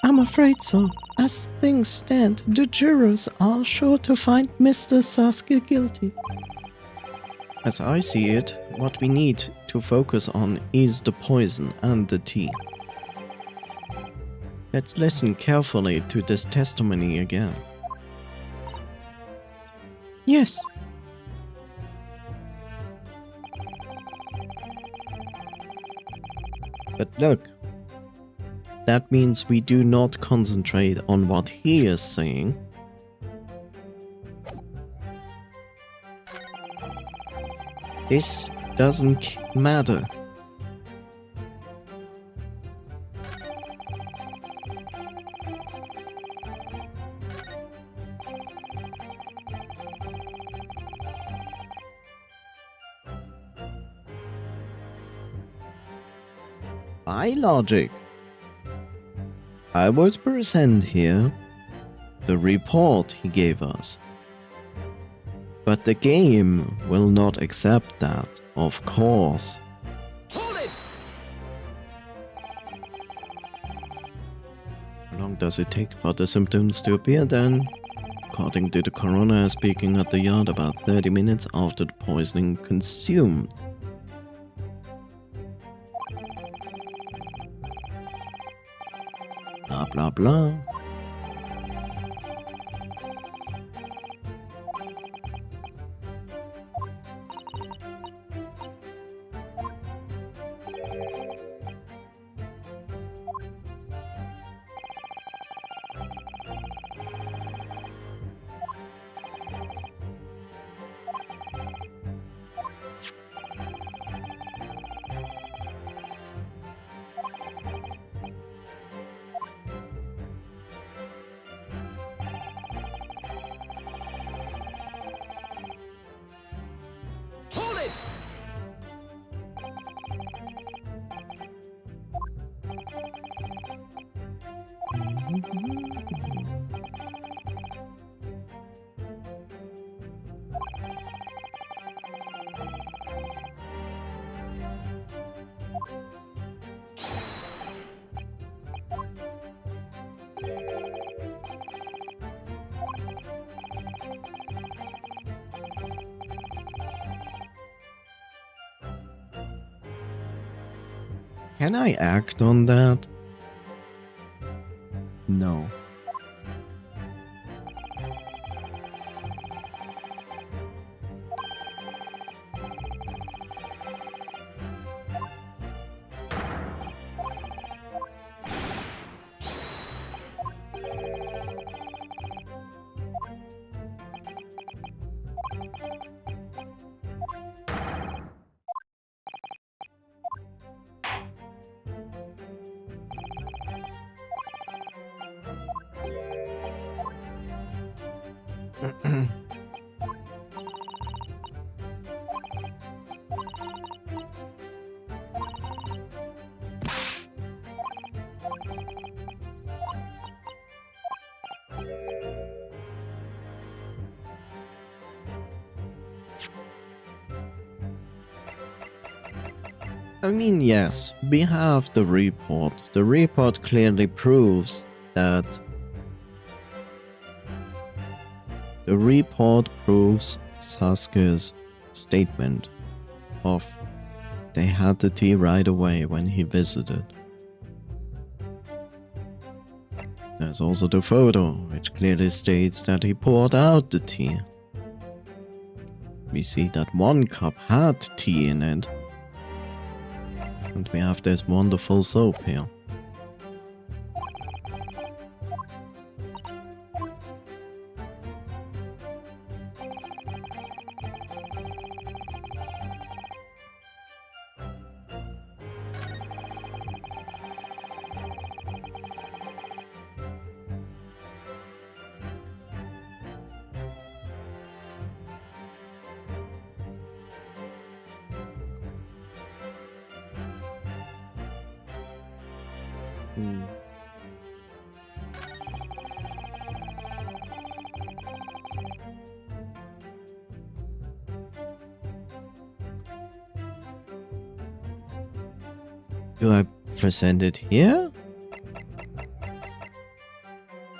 I'm afraid so. As things stand, the jurors are sure to find Mr. Sasuke guilty. As I see it, what we need to focus on is the poison and the tea. Let's listen carefully to this testimony again. Yes. But look, that means we do not concentrate on what he is saying. This doesn't matter. By logic, I would present here the report he gave us. But the game will not accept that, of course. Hold it! How long does it take for the symptoms to appear then? According to the coroner speaking at the yard, about 30 minutes after the poisoning consumed. Blah blah blah. Can I act on that? No. I mean, yes, we have the report. The report clearly proves that Sasuke's statement of they had the tea right away when he visited. There's also the photo, which clearly states that he poured out the tea. We see that one cup had tea in it. And we have this wonderful soap here. Do I present it here?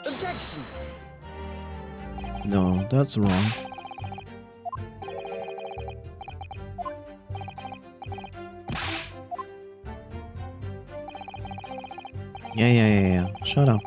Objection! No, that's wrong. Yeah. Shut up.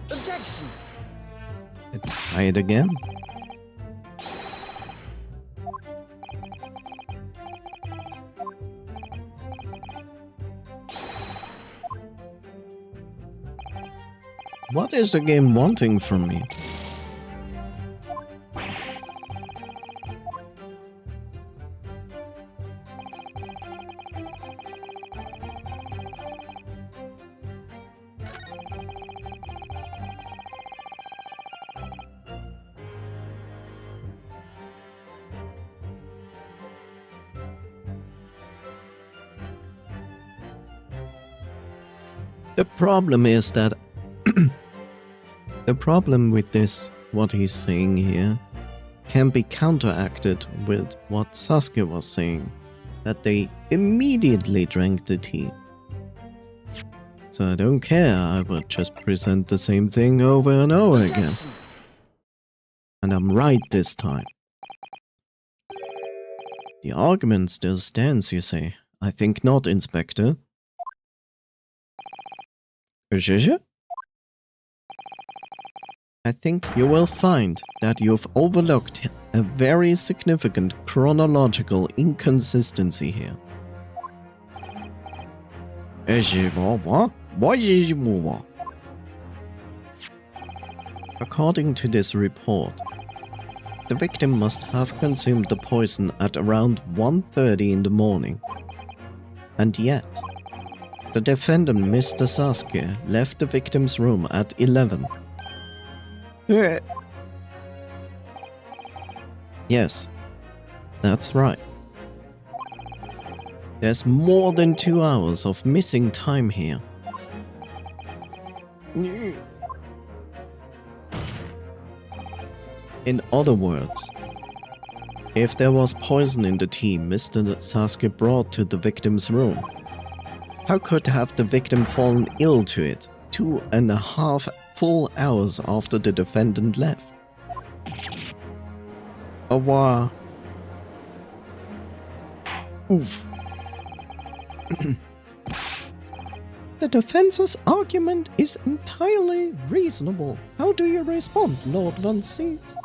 Objection! It's tied again. What is the game wanting from me? The problem is that the problem with this, what he's saying here, can be counteracted with what Sasuke was saying, that they immediately drank the tea. So I don't care, I will just present the same thing over and over again. Objection! And I'm right this time. The argument still stands, you say. I think not, Inspector. I think you will find that you've overlooked a very significant chronological inconsistency here. According to this report, The victim must have consumed the poison at around 1:30 in the morning. And yet, the defendant, Mr. Sasuke, left the victim's room at 11. Yes, that's right. There's more than 2 hours of missing time here. In other words, if there was poison in the tea Mr. Sasuke brought to the victim's room, how could have the victim fallen ill to it 2.5 full hours after the defendant left? Wow. Oof. The defense's argument is entirely reasonable. How do you respond, Lord Von Seeds?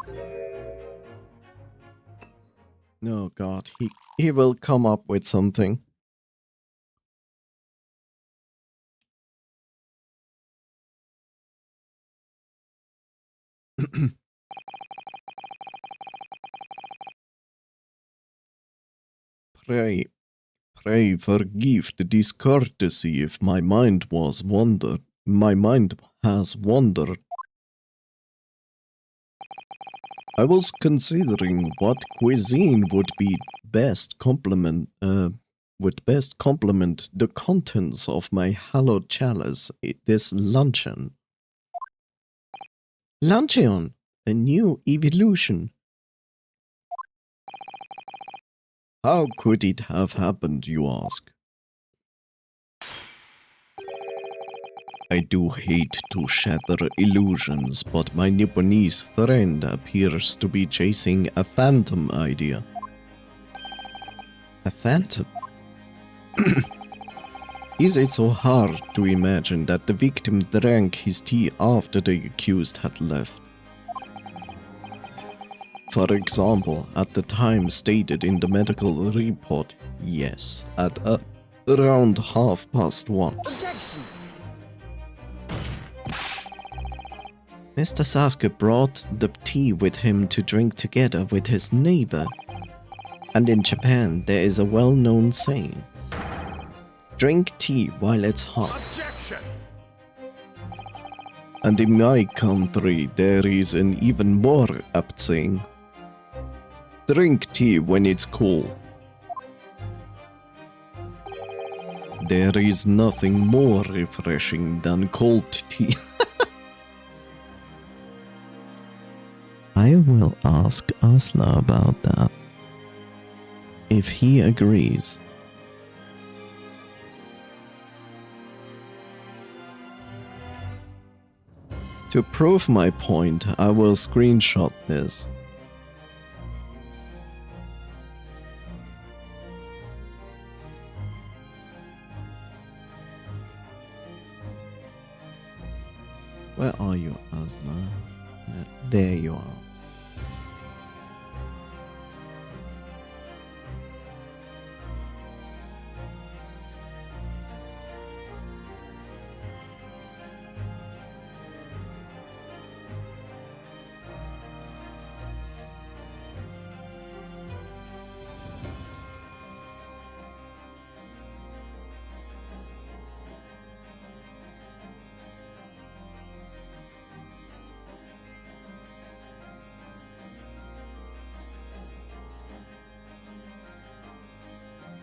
Oh god, he will come up with something. Pray forgive the discourtesy if my mind has wandered. I was considering what cuisine would best complement the contents of my hallowed chalice this luncheon. Luncheon, a new evolution. How could it have happened, you ask? I do hate to shatter illusions, but my Nipponese friend appears to be chasing a phantom idea. A phantom? Is it so hard to imagine that the victim drank his tea after the accused had left? For example, at the time stated in the medical report, yes, at around 1:30. Objection! Mr. Sasuke brought the tea with him to drink together with his neighbor. And in Japan, there is a well-known saying, drink tea while it's hot. Objection! And in my country, there is an even more apt saying, drink tea when it's cool. There is nothing more refreshing than cold tea. I will ask Asla about that. If he agrees. To prove my point, I will screenshot this. Where are you, Asla? There you are.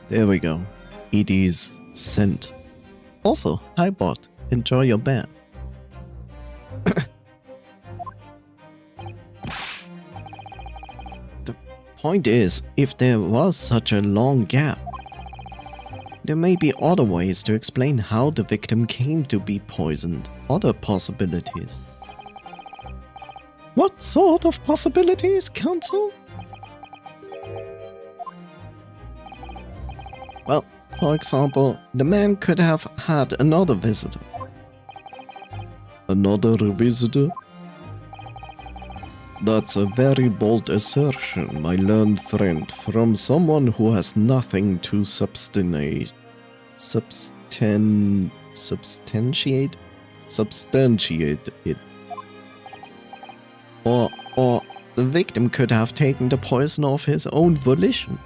There we go. It is sent. Also, hi bot, enjoy your ban. The point is, if there was such a long gap, there may be other ways to explain how the victim came to be poisoned. Other possibilities. What sort of possibilities, Counsel? Well, for example, the man could have had another visitor. Another visitor? That's a very bold assertion, my learned friend, from someone who has nothing to substantiate it. Or The victim could have taken the poison of his own volition.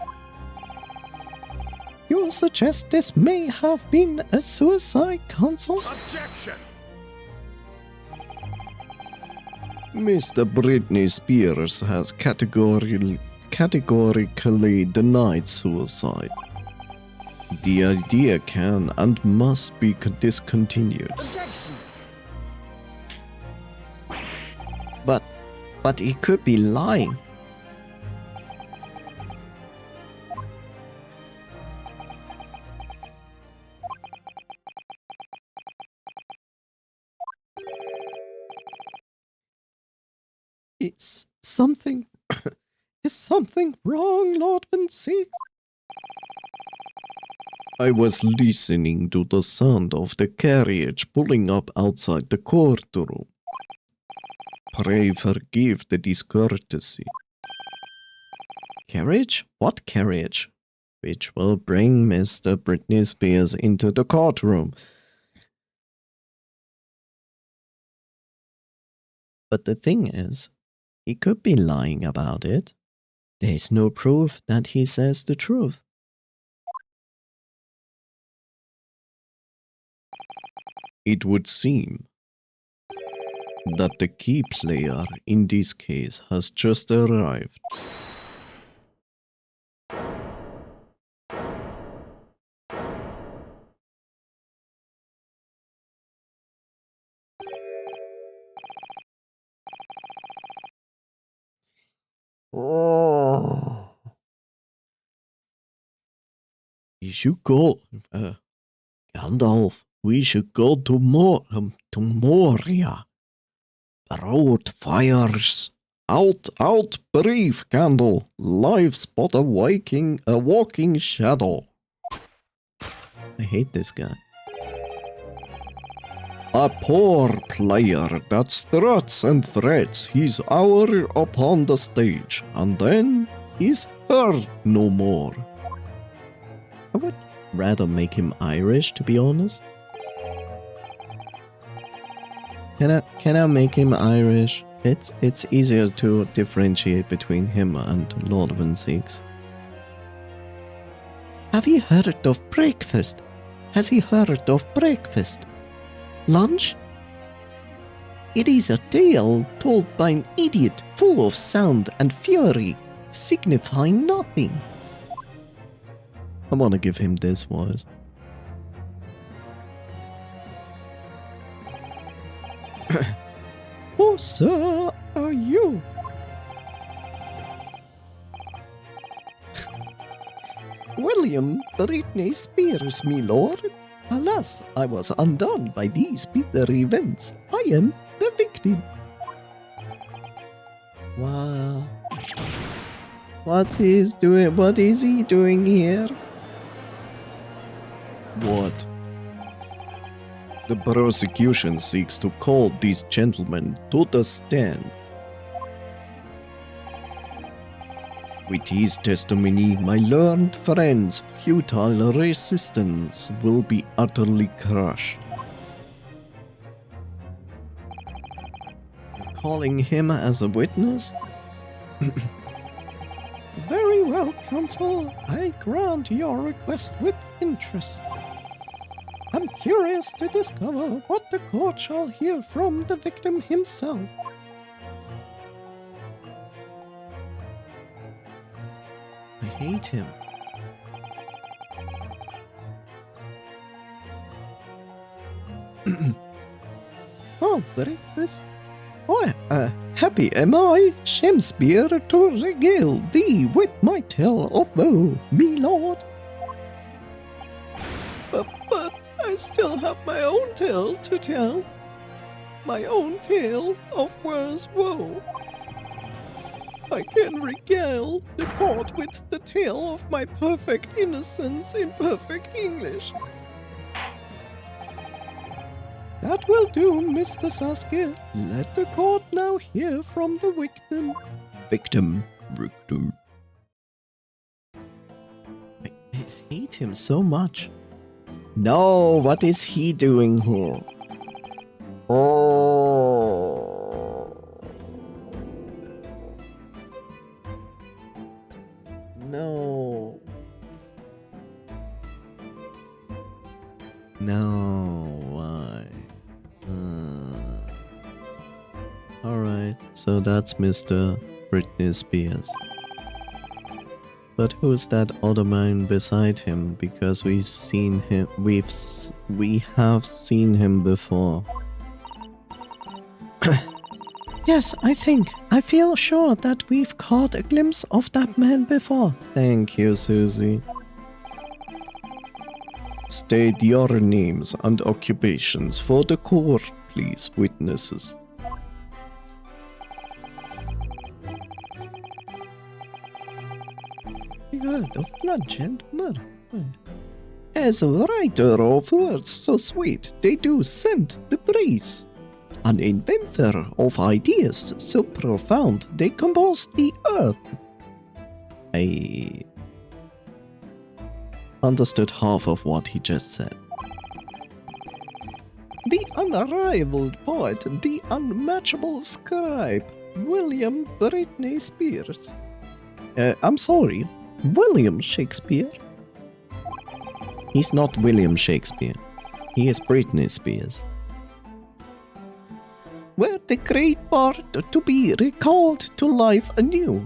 You suggest this may have been a suicide, Counsel? Objection! Mr. Britney Spears has categorically denied suicide. The idea can and must be discontinued. Objection! But he could be lying. Is something wrong, Lord Van Six? I was listening to the sound of the carriage pulling up outside the courtroom. Pray forgive the discourtesy. Carriage? What carriage? Which will bring Mr. Britney Spears into the courtroom. But the thing is, he could be lying about it. There's no proof that he says the truth. It would seem that the key player in this case has just arrived. Oh. We should go, Gandalf. We should go to Moria. The road fires. Out, brief candle. Live spot a walking shadow. I hate this guy. A poor player that struts and frets his hour upon the stage, and then is heard no more. I would rather make him Irish, to be honest. Can I make him Irish? It's easier to differentiate between him and Lord Van Six. Have you heard of breakfast? Has he heard of breakfast? Lunch? It is a tale told by an idiot full of sound and fury, signifying nothing. I want to give him this voice. Who, sir, are you? William Britney Spears, me lord. Alas, I was undone by these bitter events. I am the victim. Wow. What is he doing here? What? The prosecution seeks to call these gentlemen to the stand. With his testimony, my learned friend's futile resistance will be utterly crushed. You're calling him as a witness? Very well, counsel. I grant your request with interest. I'm curious to discover what the court shall hear from the victim himself. I hate him. Oh, breakfast. Oh, happy am I, Shakespeare, to regale thee with my tale of woe, me lord. But I still have my own tale to tell. My own tale of worse woe. I can regale the court with the tale of my perfect innocence in perfect English. That will do, Mr. Sasuke. Let the court now hear from the victim. Victim. I hate him so much. No, what is he doing here? Oh. no. No, why? Alright, so that's Mr. Britney Spears. But who's that other man beside him? Because we have seen him before. Yes, I feel sure that we've caught a glimpse of that man before. Thank you, Susie. State your names and occupations for the court, please, witnesses. God of bloodshed, murder. As a writer of words so sweet, they do send the breeze. An inventor of ideas so profound, they compose the earth. I understood half of what he just said. The unrivaled poet, the unmatchable scribe, William Britney Spears. I'm sorry, William Shakespeare? He's not William Shakespeare. He is Britney Spears. Were the great bard to be recalled to life anew?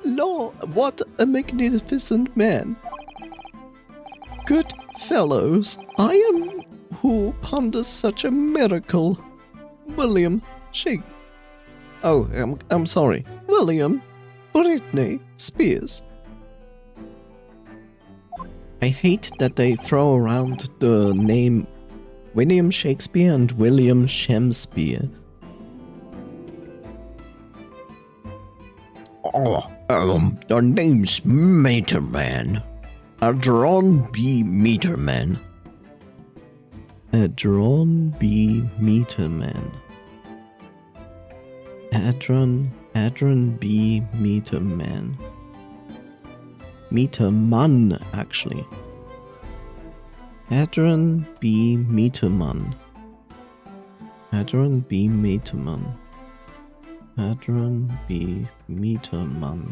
Lo, what a magnificent man! Good fellows, I am who ponders such a miracle. William Shakespeare. Oh, I'm sorry. William Britney Spears. I hate that they throw around the name William Shakespeare and William Shakespeare. Oh, the name's Meterman. Adron B. Meterman. Adron B. Meterman. Adron B. Meterman. Meterman, actually. Adron B. Meterman. Adron B. Meterman. Adron B. Meterman.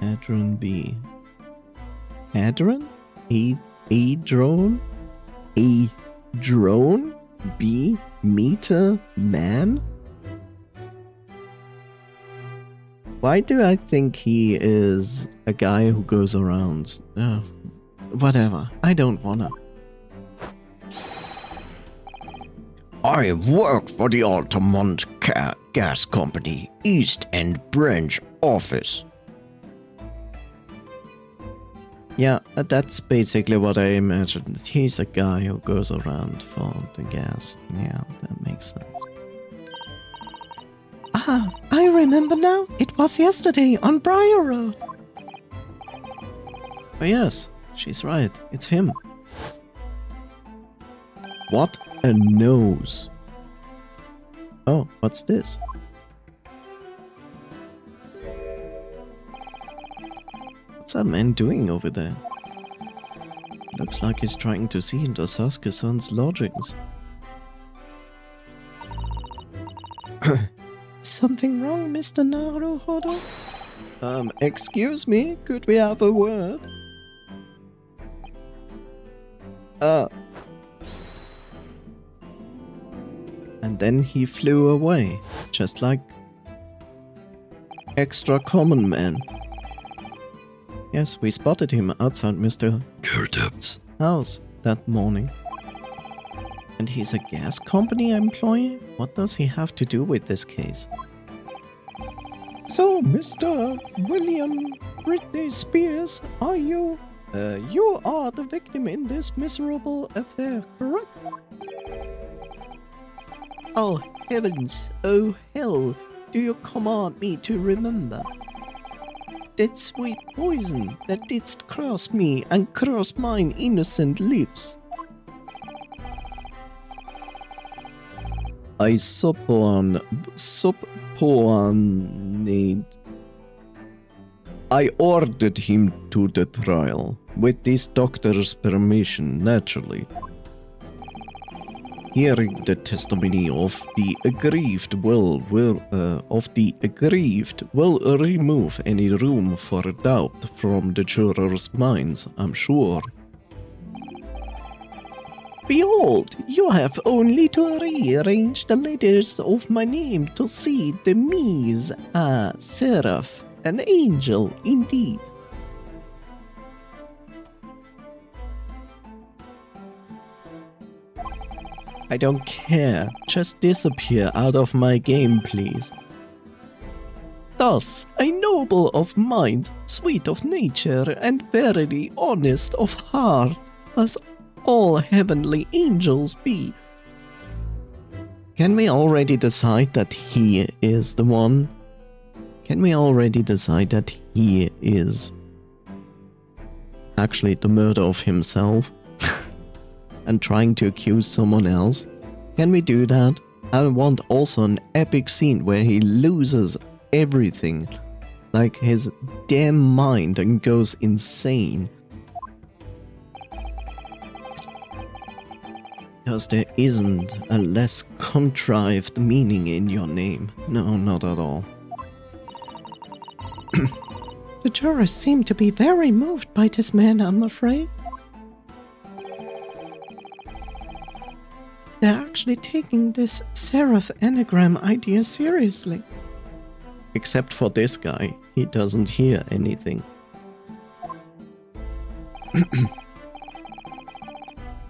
Adron B. Adron? A-drone? A drone? B. Meter man? Why do I think he is a guy who goes around? Whatever. I don't wanna. I work for the Altamont Gas Company East End Branch Office. Yeah, that's basically what I imagined. He's a guy who goes around for the gas. Yeah, that makes sense. Ah, I remember now. It was yesterday on Briar Road. Oh yes, she's right. It's him. What a nose. Oh, what's this? What's that man doing over there? Looks like he's trying to see into Sasuke-san's lodgings. Something wrong, Mr. Naruhodo? Excuse me, could we have a word? And then he flew away, just like extra common man. Yes, we spotted him outside Mr. Kurtup's house that morning. And he's a gas company employee? What does he have to do with this case? So, Mr. William Britney Spears, are you? You are the victim in this miserable affair, correct? Oh heavens, oh hell, do you command me to remember? That sweet poison that didst cross me and cross mine innocent lips. I I ordered him to the trial, with this doctor's permission, naturally. hearing the testimony of the aggrieved will remove any room for doubt from the jurors' minds, I'm sure. Behold, you have only to rearrange the letters of my name to see the me's a seraph, an angel indeed. I don't care, just disappear out of my game, please. Thus, a noble of mind, sweet of nature, and verily honest of heart, as all heavenly angels be. Can we already decide that he is the one? Can we already decide that he is actually the murder of himself and trying to accuse someone else? Can we do that? I want also an epic scene where he loses everything, like his damn mind, and goes insane. Because there isn't a less contrived meaning in your name. No, not at all. The jurors seem to be very moved by this man, I'm afraid. They're actually taking this seraph anagram idea seriously. Except for this guy, he doesn't hear anything.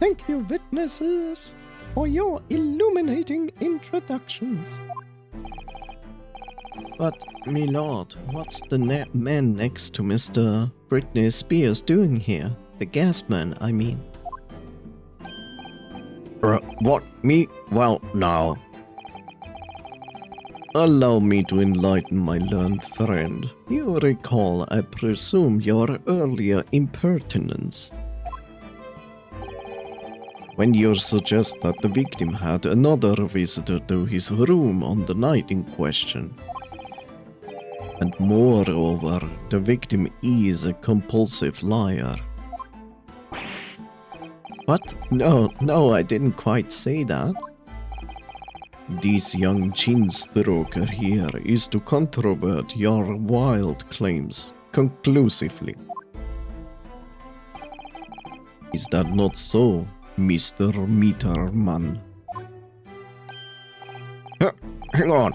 Thank you, witnesses, for your illuminating introductions. But, my lord, what's the man next to Mr. Britney Spears doing here? The gas man, I mean. What? Me? Well, now. Allow me to enlighten my learned friend. You recall, I presume, your earlier impertinence. When you suggest that the victim had another visitor to his room on the night in question. And moreover, the victim is a compulsive liar. What? No, I didn't quite say that. This young chin stroker here is to controvert your wild claims conclusively. Is that not so, Mr. Meterman? Hang on.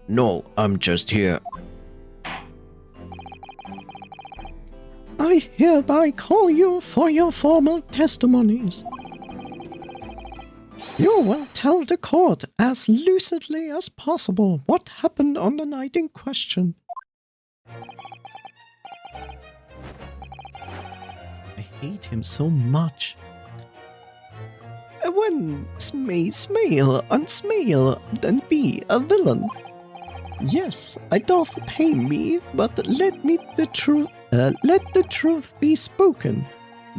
No, I'm just here. I hereby call you for your formal testimonies. You will tell the court as lucidly as possible what happened on the night in question. I hate him so much. One may smile and smile and be a villain. Yes, it doth pain me, but let the truth be spoken.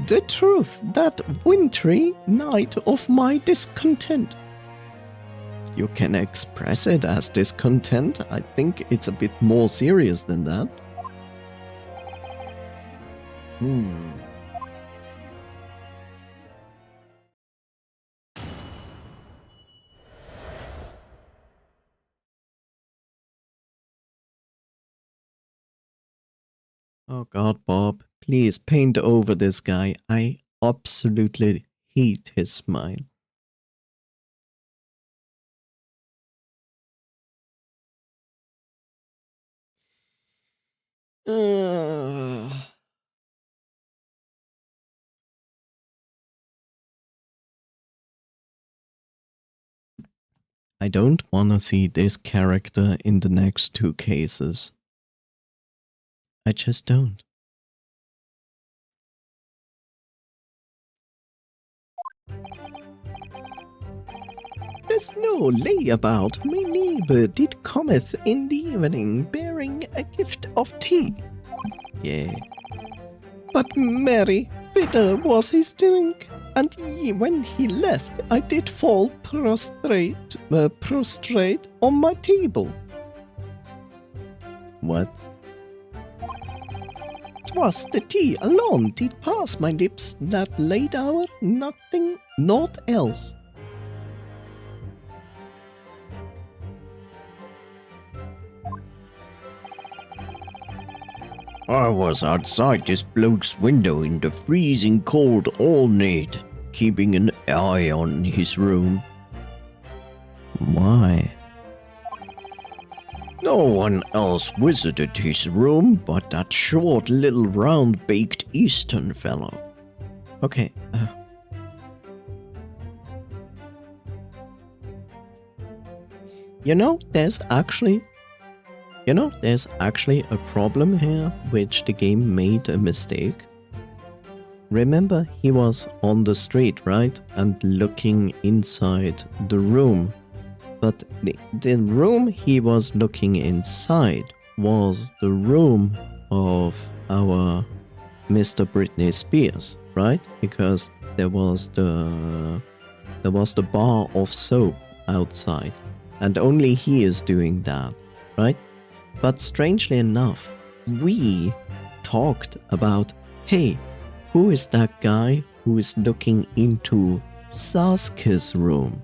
The truth, that wintry night of my discontent. You can express it as discontent. I think it's a bit more serious than that. Oh God, Bob, please paint over this guy. I absolutely hate his smile. I don't want to see this character in the next two cases. I just don't. There's no layabout. My neighbor did cometh in the evening, bearing a gift of tea. Yeah. But merry, bitter was his drink, and when he left, I did fall prostrate on my table. What? 'Twas the tea alone did pass my lips that late hour, nothing, naught else. I was outside this bloke's window in the freezing cold all night, keeping an eye on his room. Why? No one else visited his room but that short little round baked Eastern fellow. Okay. There's actually a problem here, which the game made a mistake. Remember, he was on the street, right? And looking inside the room. But the room he was looking inside was the room of our Mr. Britney Spears, right? Because there was the bar of soap outside. And only he is doing that, right? But strangely enough, we talked about, hey, who is that guy who is looking into Sasuke's room?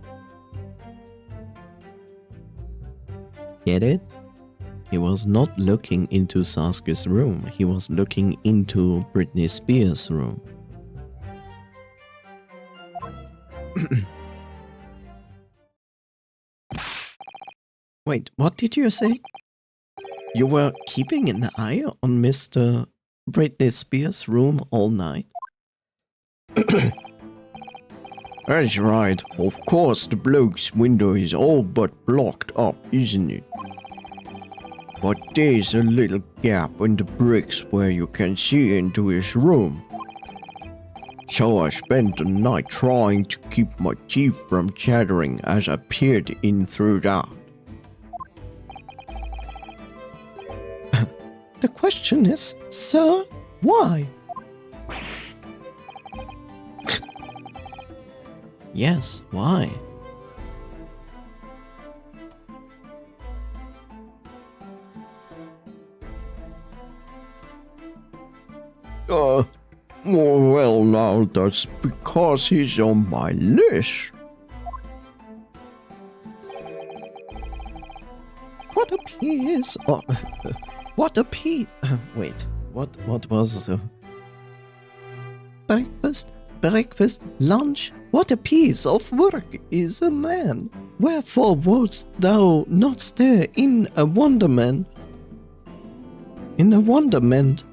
Get it? He was not looking into Sasuke's room. He was looking into Britney Spears' room. Wait, what did you say? You were keeping an eye on Mr. Britney Spears' room all night? That's right, of course the bloke's window is all but blocked up, isn't it? But there's a little gap in the bricks where you can see into his room. So I spent the night trying to keep my teeth from chattering as I peered in through that. The question is, sir, why? Yes, why? Well now, that's because he's on my list. What appears? Oh, what appears? Wait, what was the breakfast, lunch? What a piece of work is a man? Wherefore wouldst thou not stare in a wonderment? In a wonderment.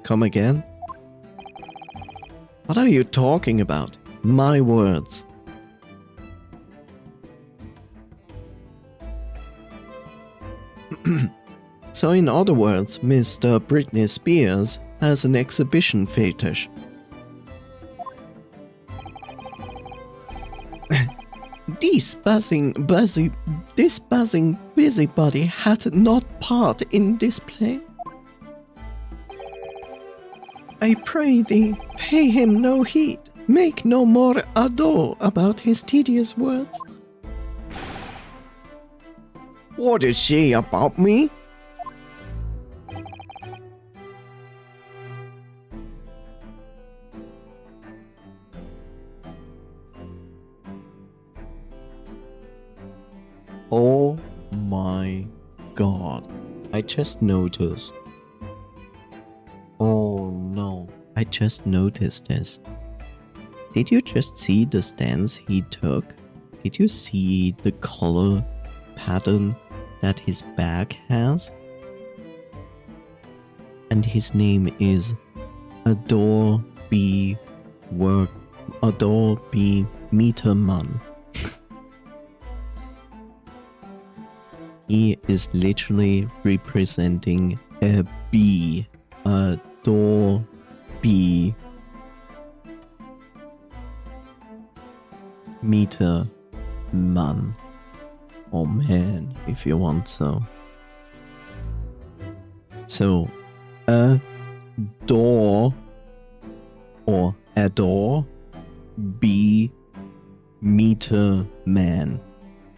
Come again? What are you talking about? My words. So in other words, Mr. Britney Spears has an exhibition fetish. This buzzing busybody hath not part in this play. I pray thee, pay him no heed, make no more ado about his tedious words. What did she say about me? Oh my god. I just noticed. Oh no. I just noticed this. Did you just see the stance he took? Did you see the color pattern that his bag has? And his name is Adore B Meterman. He is literally representing a bee. Adore B Meter Man. Or man, if you want so. So, adore or adore B Meter Man.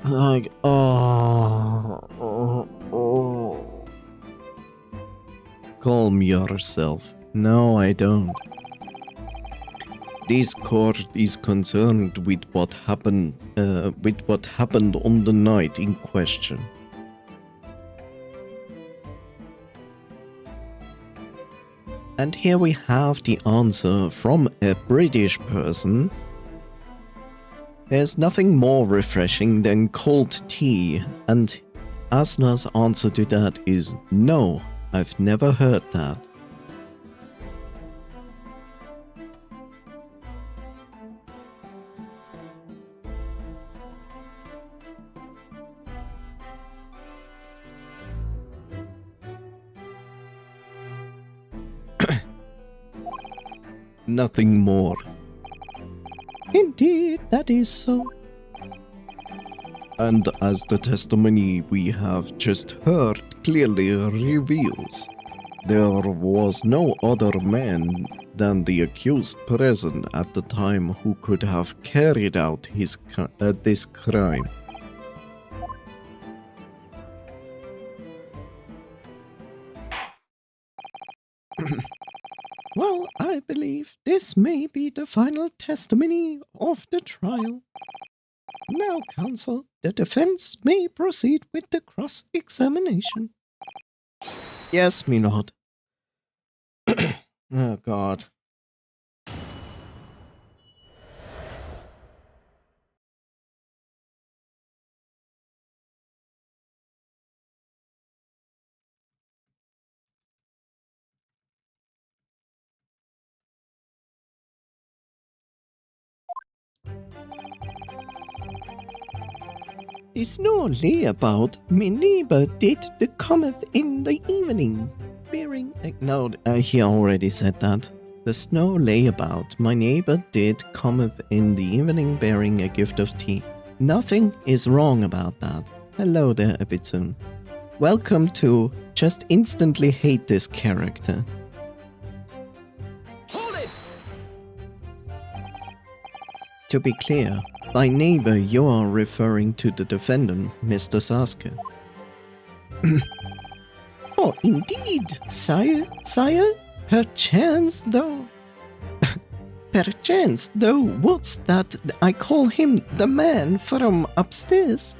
Like, calm yourself. No, I don't. This court is concerned with what happened on the night in question. And here we have the answer from a British person. There's nothing more refreshing than cold tea, and Asna's answer to that is no, I've never heard that. Nothing more. Indeed, that is so. And as the testimony we have just heard clearly reveals, there was no other man than the accused present at the time who could have carried out this crime. Well, I believe this may be the final testimony of the trial. Now, counsel, the defense may proceed with the cross-examination. Yes, my lord. Oh, God. The snow layabout my neighbor did the cometh in the evening, bearing No, he already said that. The snow layabout my neighbor did cometh in the evening bearing a gift of tea. Nothing is wrong about that. Hello there, Abitsun. Welcome to just instantly hate this character. Hold it! To be clear, by neighbor you are referring to the defendant, Mr. Sasuke. Oh, indeed, sire, perchance though. Perchance though, what's that I call him the man from upstairs?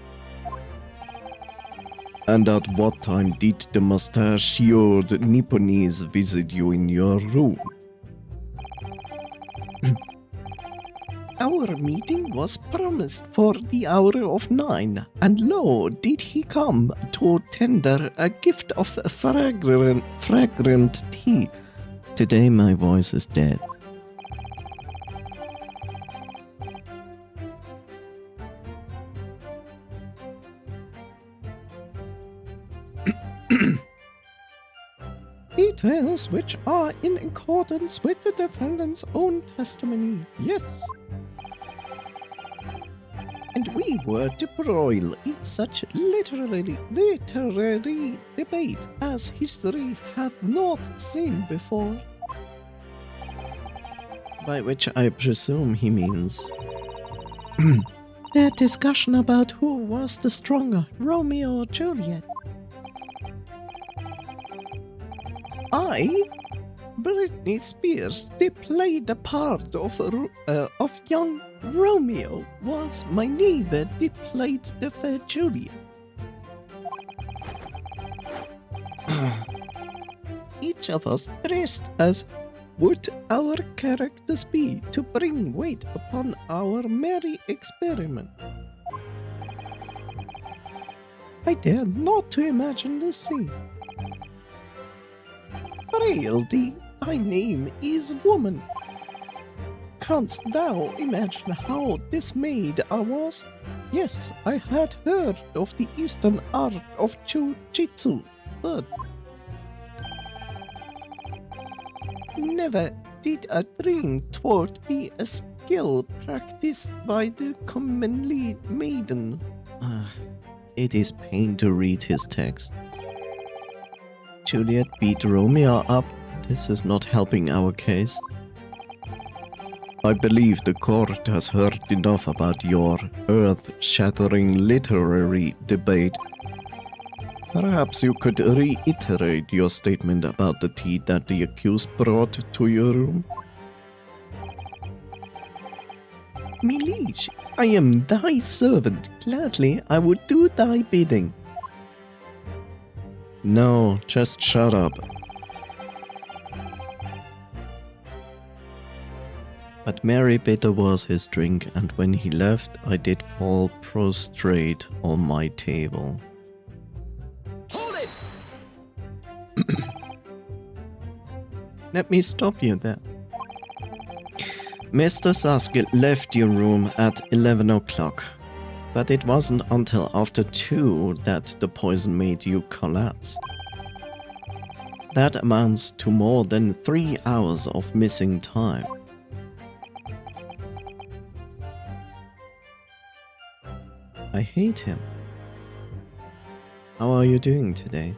And at what time did the mustachioed Nipponese visit you in your room? Our meeting was promised for the hour of 9, and lo, did he come to tender a gift of fragrant tea. Today my voice is dead. Details which are in accordance with the defendant's own testimony, yes. And we were to broil in such literary debate as history hath not seen before. By which I presume he means... Their discussion about who was the stronger, Romeo or Juliet. I, Britney Spears, did play the part of young Romeo, whilst my neighbor did play the fair Juliet. Each of us dressed as would our characters be to bring weight upon our merry experiment. I dare not to imagine the scene. Frailty, thy name is woman. Canst thou imagine how dismayed I was? Yes, I had heard of the Eastern art of Jiu-Jitsu, but never did I dream 'twould be a skill practiced by the commonly maiden. It is pain to read his text. Juliet beat Romeo up. This is not helping our case. I believe the court has heard enough about your earth-shattering literary debate. Perhaps you could reiterate your statement about the tea that the accused brought to your room? Me liege, I am thy servant. Gladly I would do thy bidding. No, just shut up. That merry bitter was his drink, and when he left, I did fall prostrate on my table. Hold it! Let me stop you there. Mr. Saskett left your room at 11 o'clock, but it wasn't until after 2 that the poison made you collapse. That amounts to more than 3 hours of missing time. I hate him. How are you doing today?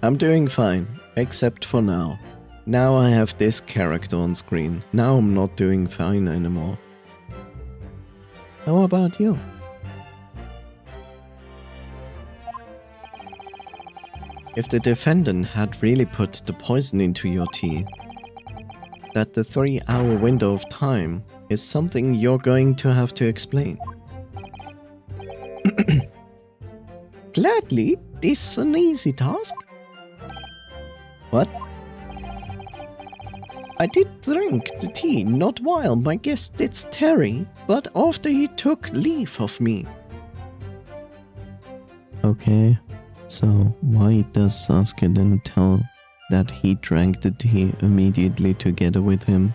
I'm doing fine, except for now. Now I have this character on screen. Now I'm not doing fine anymore. How about you? If the defendant had really put the poison into your tea, that the 3-hour window of time is something you're going to have to explain. Gladly, this an easy task. What? I did drink the tea not while my guest did Terry, but after he took leave of me. Okay, so why does Sasuke then tell that he drank the tea immediately together with him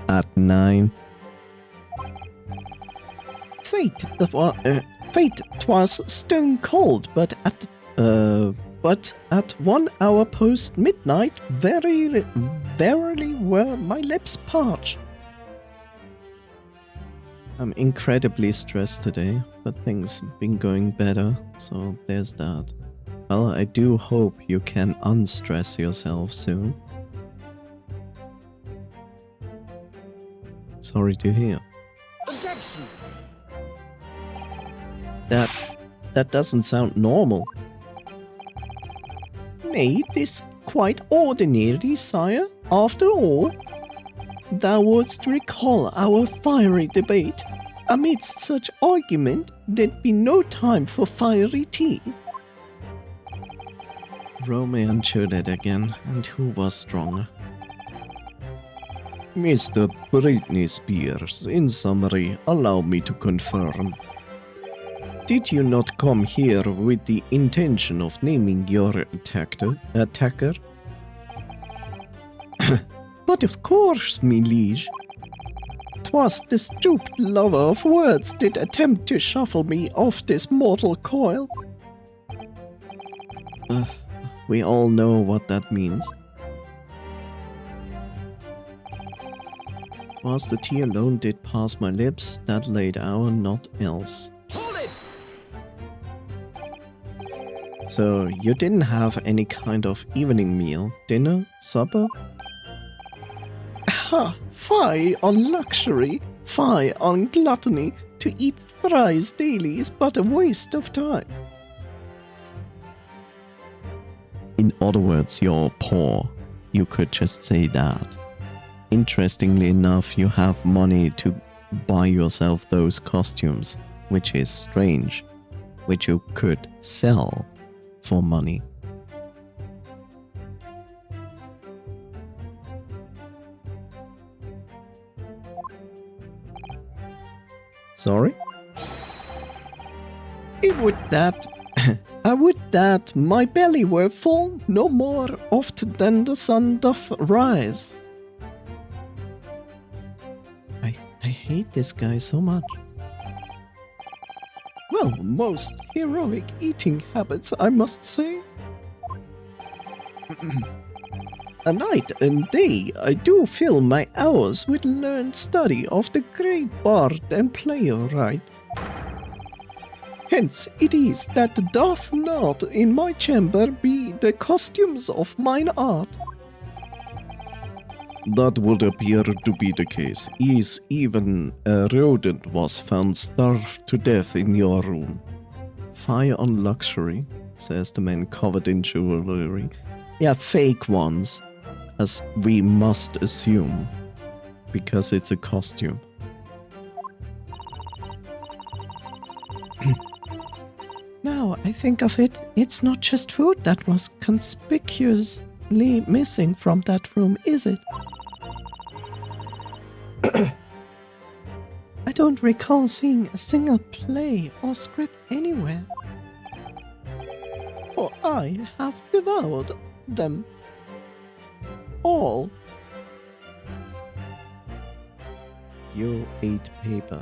at 9? Fate twas stone cold, but at 1 hour post midnight, verily were my lips parched. I'm incredibly stressed today, but things have been going better, so there's that. Well, I do hope you can unstress yourself soon. Sorry to hear. Objection! That doesn't sound normal. Nay, 'tis quite ordinary, sire. After all, thou wouldst recall our fiery debate. Amidst such argument, there'd be no time for fiery tea. Romeo and Juliet again, and who was stronger? Mr. Britney Spears, in summary, allow me to confirm. Did you not come here with the intention of naming your attacker? But of course, me liege. 'Twas the stooped lover of words did attempt to shuffle me off this mortal coil. We all know what that means. Was the tea alone did pass my lips that late hour, not else. Hold it! So you didn't have any kind of evening meal, dinner, supper? Ha! Fie on luxury, fie on gluttony. To eat thrice daily is but a waste of time. In other words, you're poor. You could just say that. Interestingly enough, you have money to buy yourself those costumes, which is strange, which you could sell for money. Sorry? I would that my belly were full no more oft than the sun doth rise. I hate this guy so much. Well, most heroic eating habits, I must say. A night and day I do fill my hours with learned study of the great bard and playwright. Hence it is that doth not in my chamber be the costumes of mine art. That would appear to be the case, as even a rodent was found starved to death in your room. Fire on luxury, says the man covered in jewelry. Yeah, fake ones, as we must assume, because it's a costume. Now I think of it, it's not just food that was conspicuously missing from that room, is it? don't recall seeing a single play or script anywhere. For I have devoured them all. You ate paper.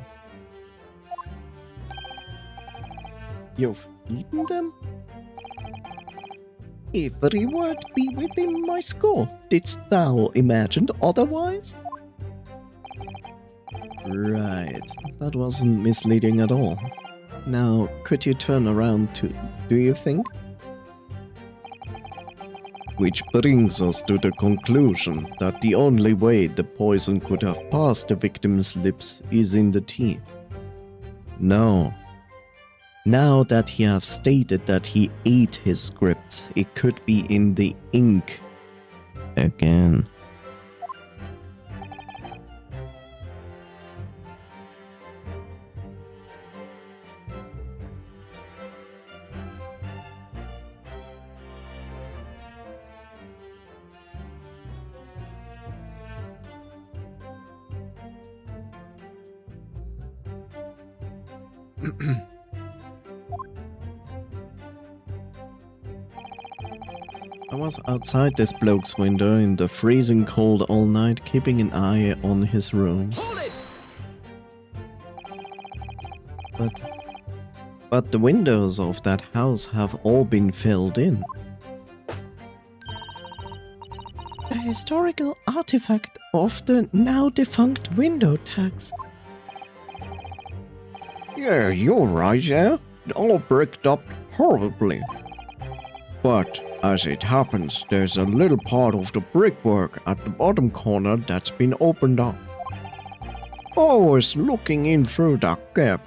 You've eaten them? Every word be within my score. Didst thou imagine otherwise? Right, that wasn't misleading at all. Now, could you turn around to, do you think? Which brings us to the conclusion that the only way the poison could have passed the victim's lips is in the tea. No. Now that he have stated that he ate his scripts, it could be in the ink. Again. I was outside this bloke's window in the freezing cold all night, keeping an eye on his room. Hold it! But the windows of that house have all been filled in. A historical artifact of the now defunct window tax. Yeah, you're right there. All bricked up horribly. But as it happens, there's a little part of the brickwork at the bottom corner that's been opened up. I was looking in through that gap.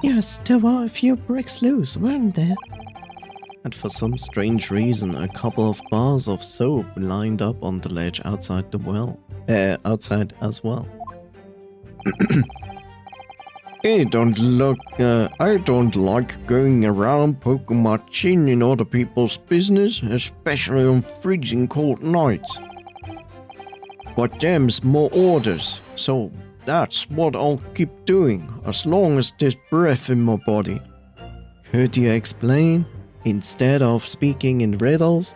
Yes, there were a few bricks loose, weren't there? And for some strange reason, a couple of bars of soap lined up on the ledge outside the well. Outside as well. I don't like going around poking my chin in other people's business, especially on freezing cold nights. But them's more orders, so that's what I'll keep doing as long as there's breath in my body. Could you explain, instead of speaking in riddles?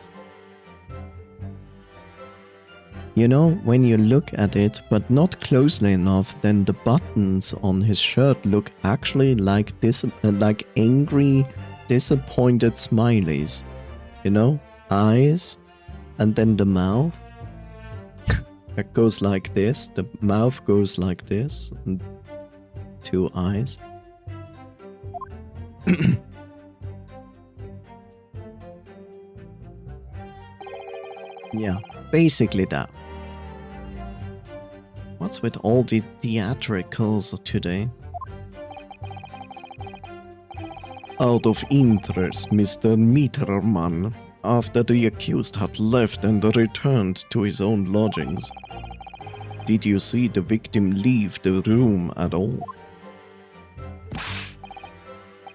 You know, when you look at it, but not closely enough, then the buttons on his shirt look actually like angry, disappointed smileys. You know, eyes, and then the mouth. It goes like this, the mouth goes like this, and two eyes. Yeah, basically that. What's with all the theatricals today? Out of interest, Mr. Mitterman, after the accused had left and returned to his own lodgings, did you see the victim leave the room at all?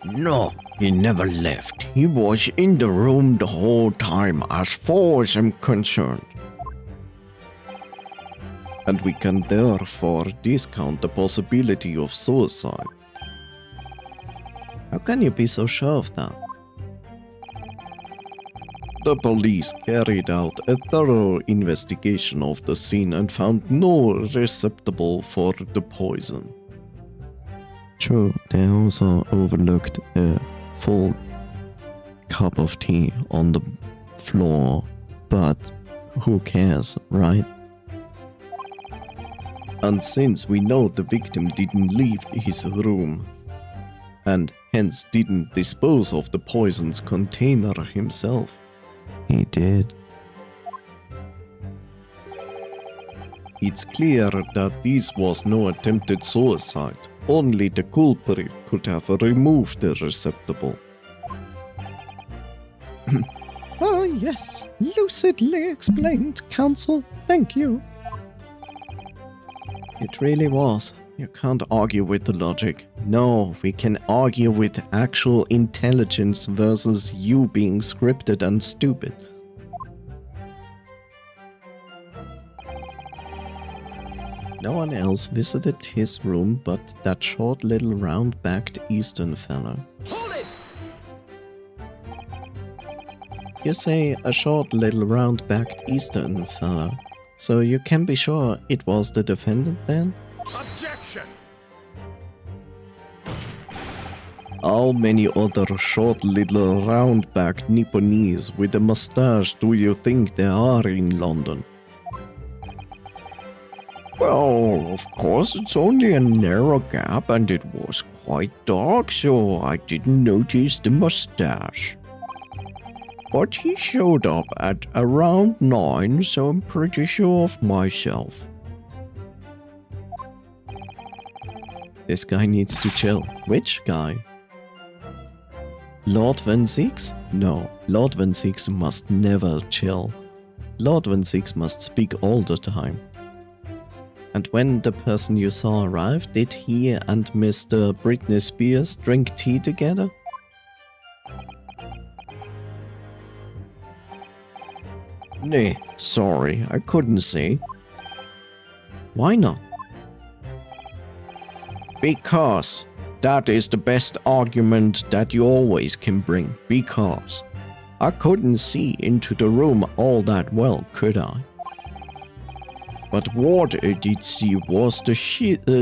No, he never left. He was in the room the whole time as far as I'm concerned. And we can therefore discount the possibility of suicide. How can you be so sure of that? The police carried out a thorough investigation of the scene and found no receptacle for the poison. True, they also overlooked a full cup of tea on the floor, but who cares, right? And since we know the victim didn't leave his room, and hence didn't dispose of the poison's container himself. He did. It's clear that this was no attempted suicide. Only the culprit could have removed the receptacle. Ah, yes, lucidly explained, counsel. Thank you. It really was. You can't argue with the logic. No, we can argue with actual intelligence versus you being scripted and stupid. No one else visited his room but that short little round-backed Eastern fellow. Hold it! You say a short little round-backed Eastern fellow, so you can be sure it was the defendant then? Objection! How many other short little round-backed Nipponese with a mustache do you think there are in London? Well, of course, it's only a narrow gap and it was quite dark, so I didn't notice the mustache. But he showed up at around 9, so I'm pretty sure of myself. This guy needs to chill. Which guy? Lord Van Six? No, Lord Van Six must never chill. Lord Van Six must speak all the time. And when the person you saw arrived, did he and Mr. Britney Spears drink tea together? Nay, sorry, I couldn't say. Why not? Because that is the best argument that you always can bring. Because I couldn't see into the room all that well, could I? But what I did see was the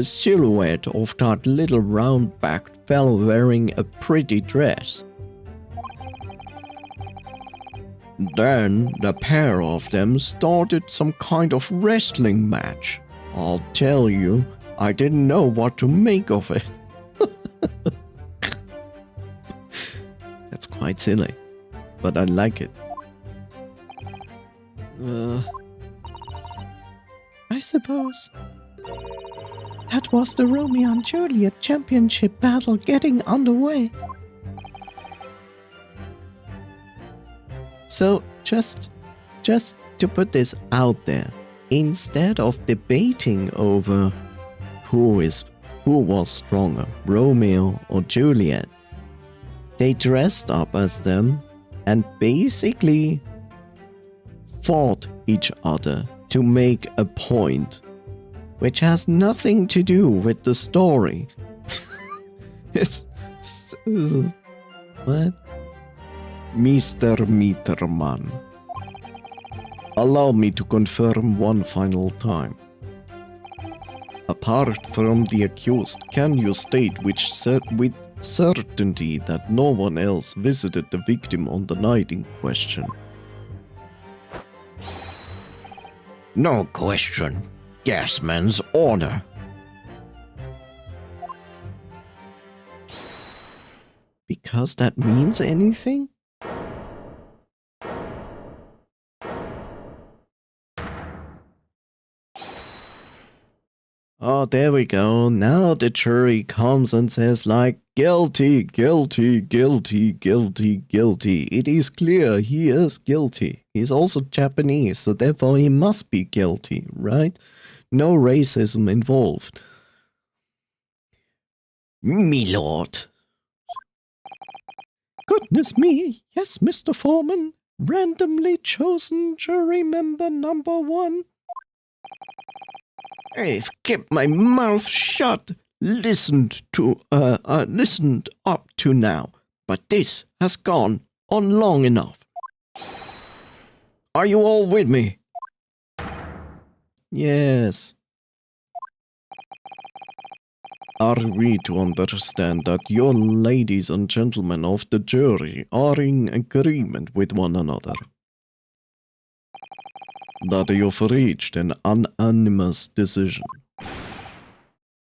silhouette of that little round-backed fellow wearing a pretty dress. Then the pair of them started some kind of wrestling match. I'll tell you, I didn't know what to make of it. That's quite silly, but I like it. I suppose that was the Romeo and Juliet championship battle getting underway. So just to put this out there, instead of debating over who was stronger, Romeo or Juliet, they dressed up as them and basically fought each other to make a point, which has nothing to do with the story. it's what? Mr. Meterman, allow me to confirm one final time. Apart from the accused, can you state with certainty that no one else visited the victim on the night in question? No question. Gasman's order. Because that means anything? Oh, there we go. Now the jury comes and says like, guilty, guilty, guilty, guilty, guilty. It is clear he is guilty. He's also Japanese, so therefore he must be guilty, right? No racism involved. Me lord. Goodness me, yes, Mr. Foreman. Randomly chosen jury member number 1. I've kept my mouth shut, listened up to now, but this has gone on long enough. Are you all with me? Yes. Are we to understand that your ladies and gentlemen of the jury are in agreement with one another? That you've reached an unanimous decision?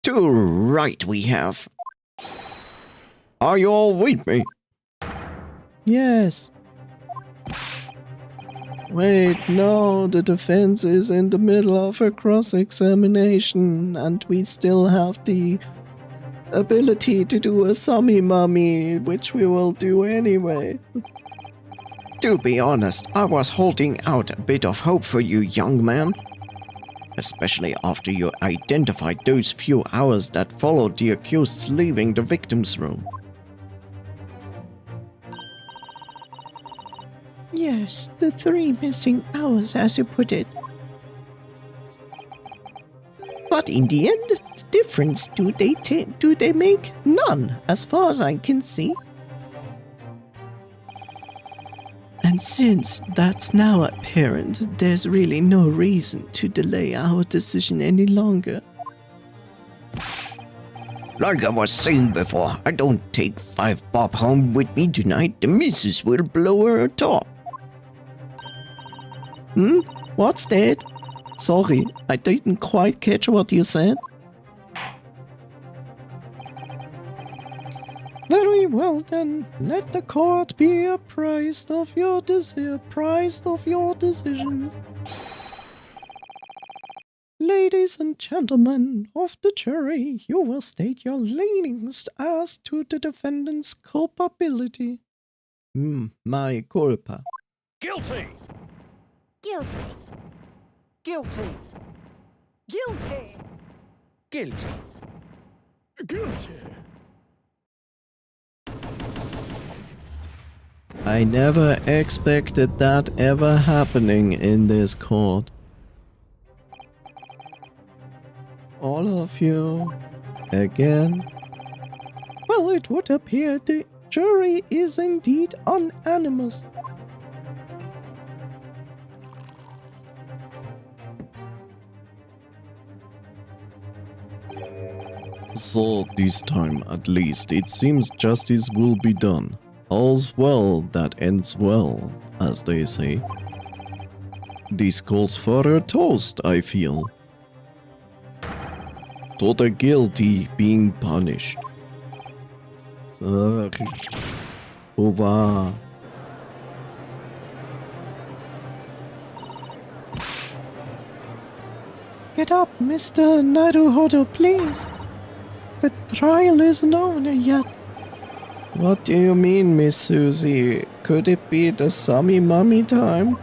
Too right we have. Are you all with me? Yes. Wait, no, the defense is in the middle of a cross-examination and we still have the ability to do a summy-mummy, which we will do anyway. To be honest, I was holding out a bit of hope for you, young man. Especially after you identified those few hours that followed the accused leaving the victim's room. Yes, the 3 missing hours, as you put it. in the end, the difference do they make? None, as far as I can see. And since that's now apparent, there's really no reason to delay our decision any longer. Like I was saying before, I don't take 5 bob home with me tonight. The missus will blow her top. What's that? Sorry, I didn't quite catch what you said. Very well then, let the court be apprised of your decisions. Ladies and gentlemen of the jury, you will state your leanings as to the defendant's culpability. My culpa. Guilty! Guilty. Guilty. Guilty. Guilty. Guilty. I never expected that ever happening in this court. All of you, again. Well, it would appear the jury is indeed unanimous. So this time at least it seems justice will be done. All's well that ends well, as they say. This calls for a toast, I feel. To the guilty being punished. Over. Get up, Mr. Naruhodo, please. The trial isn't over yet. What do you mean, Miss Susie? Could it be the Summy Mummy time?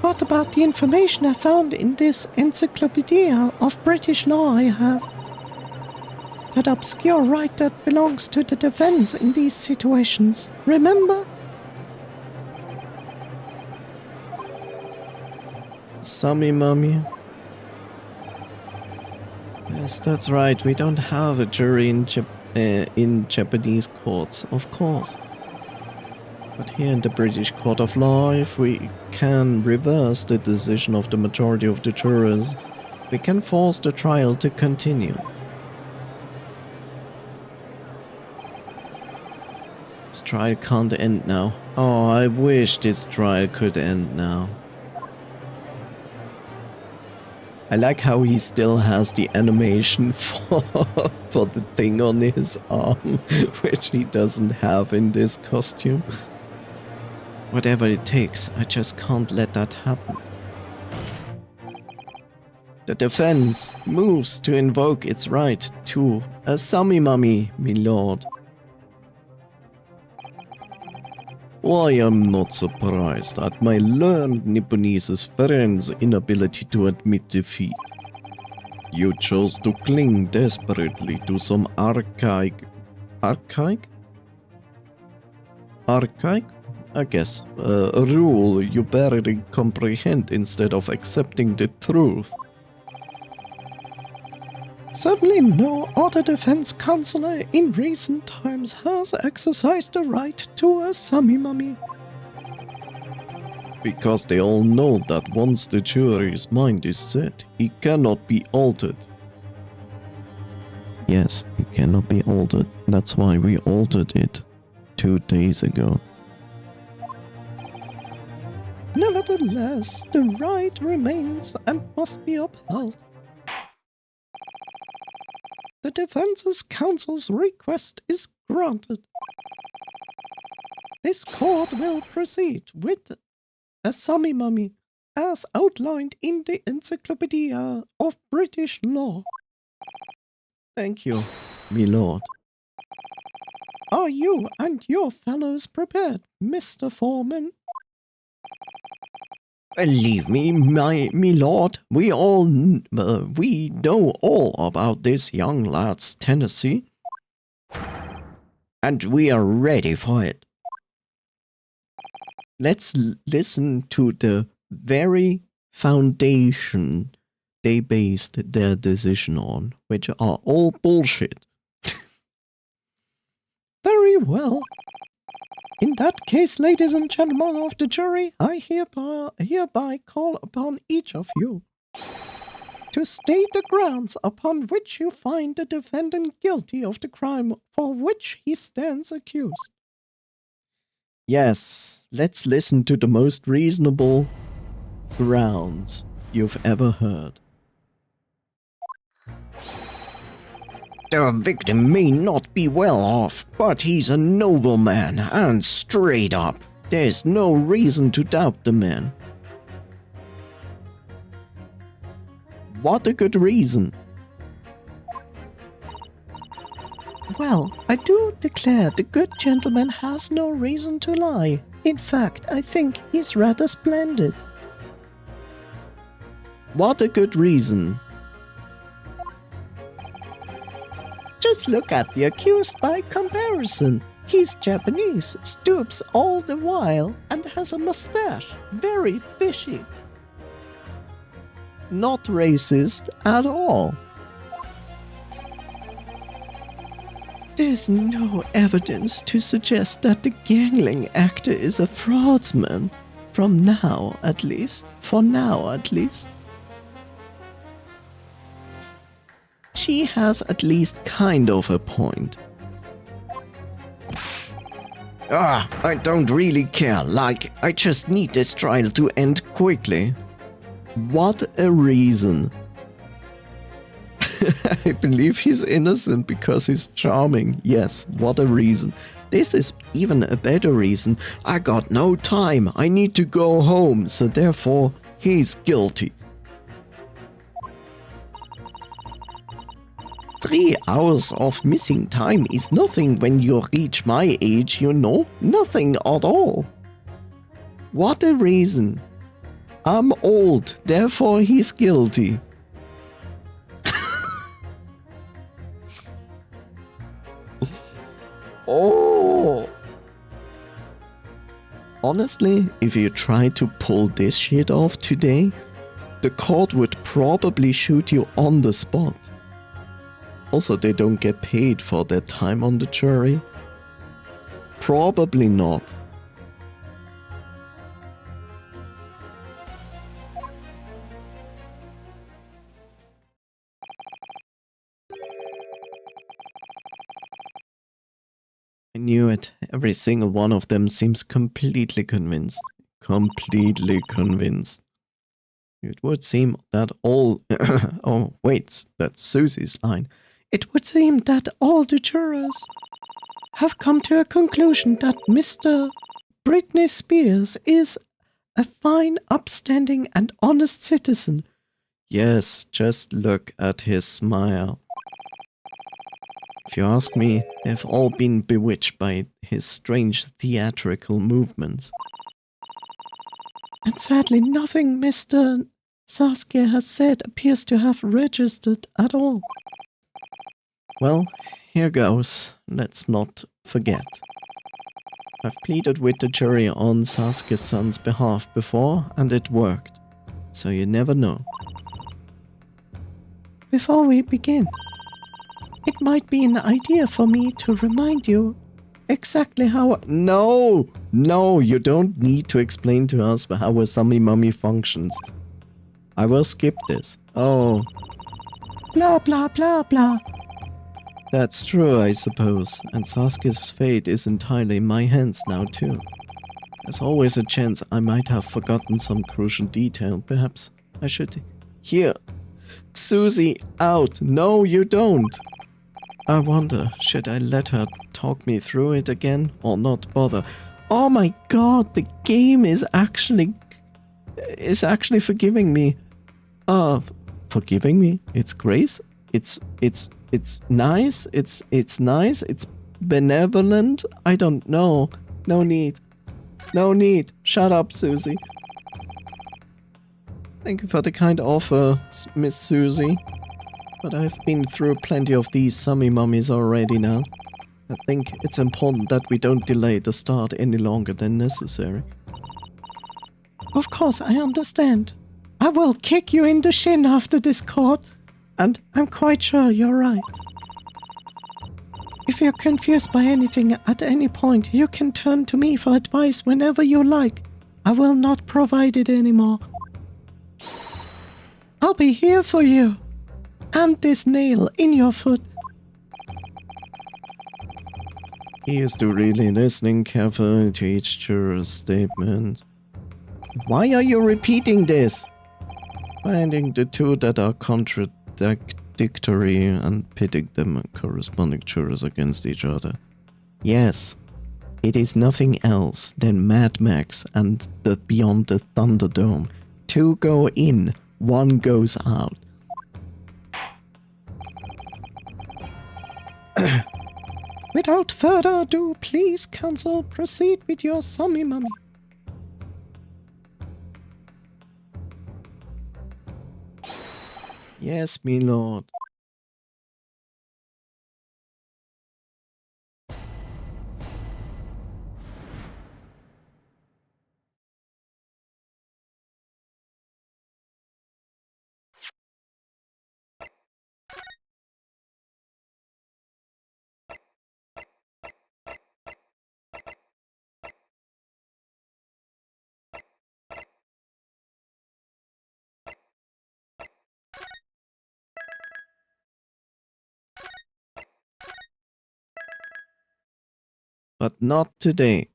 What about the information I found in this encyclopedia of British law I have? That obscure right that belongs to the defense in these situations, remember? Summy Mummy? Yes, that's right. We don't have a jury in Japanese courts, of course. But here in the British Court of Law, if we can reverse the decision of the majority of the jurors, we can force the trial to continue. This trial can't end now. Oh, I wish this trial could end now. I like how he still has the animation for the thing on his arm, which he doesn't have in this costume. Whatever it takes, I just can't let that happen. The defense moves to invoke its right to a Summy Mummy, me lord. I am not surprised at my learned Nipponese's friend's inability to admit defeat. You chose to cling desperately to some archaic... Archaic? Archaic? I guess. A rule you barely comprehend instead of accepting the truth. Certainly no other defense counsellor in recent times has exercised the right to a Summy Mummy. Because they all know that once the jury's mind is set, it cannot be altered. Yes, it cannot be altered. That's why we altered it 2 days ago. Nevertheless, the right remains and must be upheld. The defense's counsel's request is granted. This court will proceed with a Summy Mummy as outlined in the Encyclopedia of British Law. Thank you, me lord. Are you and your fellows prepared, Mr. Foreman? Believe me, me lord, we know all about this young lad's tendency, and we are ready for it. Let's listen to the very foundation they based their decision on, which are all bullshit. Very well. In that case, ladies and gentlemen of the jury, I hereby call upon each of you to state the grounds upon which you find the defendant guilty of the crime for which he stands accused. Yes, let's listen to the most reasonable grounds you've ever heard. The victim may not be well off, but he's a nobleman and straight up. There's no reason to doubt the man. What a good reason. Well, I do declare the good gentleman has no reason to lie. In fact, I think he's rather splendid. What a good reason. Just look at the accused by comparison. He's Japanese, stoops all the while, and has a mustache. Very fishy. Not racist at all. There's no evidence to suggest that the gangling actor is a fraudsman. For now, at least. She has at least kind of a point. I don't really care. Like, I just need this trial to end quickly. What a reason. I believe he's innocent because he's charming. Yes, what a reason. This is even a better reason. I got no time. I need to go home, so therefore he's guilty. 3 hours of missing time is nothing when you reach my age, you know? Nothing at all. What a reason. I'm old, therefore he's guilty. Oh! Honestly, if you try to pull this shit off today, the court would probably shoot you on the spot. Also, they don't get paid for their time on the jury. Probably not. I knew it. Every single one of them seems completely convinced. Completely convinced. It would seem that all... oh, wait, that's Susie's line. It would seem that all the jurors have come to a conclusion that Mr. Britney Spears is a fine, upstanding, and honest citizen. Yes, just look at his smile. If you ask me, they've all been bewitched by his strange theatrical movements. And sadly, nothing Mr. Saskia has said appears to have registered at all. Well, here goes. Let's not forget. I've pleaded with the jury on Saskia's son's behalf before, and it worked. So you never know. Before we begin, it might be an idea for me to remind you exactly how... No, you don't need to explain to us how a Summy Mummy functions. I will skip this. Oh. Blah, blah, blah, blah. That's true, I suppose, and Saskia's fate is entirely in my hands now too. There's always a chance I might have forgotten some crucial detail. Perhaps I should... Here! Susie, out! No, you don't! I wonder, should I let her talk me through it again, or not bother? Oh my god, the game is actually forgiving me. Forgiving me? It's grace? It's nice, it's nice, it's benevolent, I don't know. No need. Shut up, Susie. Thank you for the kind offer, Miss Susie. But I've been through plenty of these Summy Mummies already now. I think it's important that we don't delay the start any longer than necessary. Of course, I understand. I will kick you in the shin after this court, and I'm quite sure you're right. If you're confused by anything at any point, you can turn to me for advice whenever you like. I will not provide it anymore. I'll be here for you. And this nail in your foot. He is to really listening carefully to each juror's statement. Why are you repeating this? Finding the two that are contradictory and pitting them corresponding jurors against each other. Yes, it is nothing else than Mad Max and the Beyond the Thunderdome. Two go in, one goes out. Without further ado, please, counsel, proceed with your summy mummy. Yes, me lord. But not today.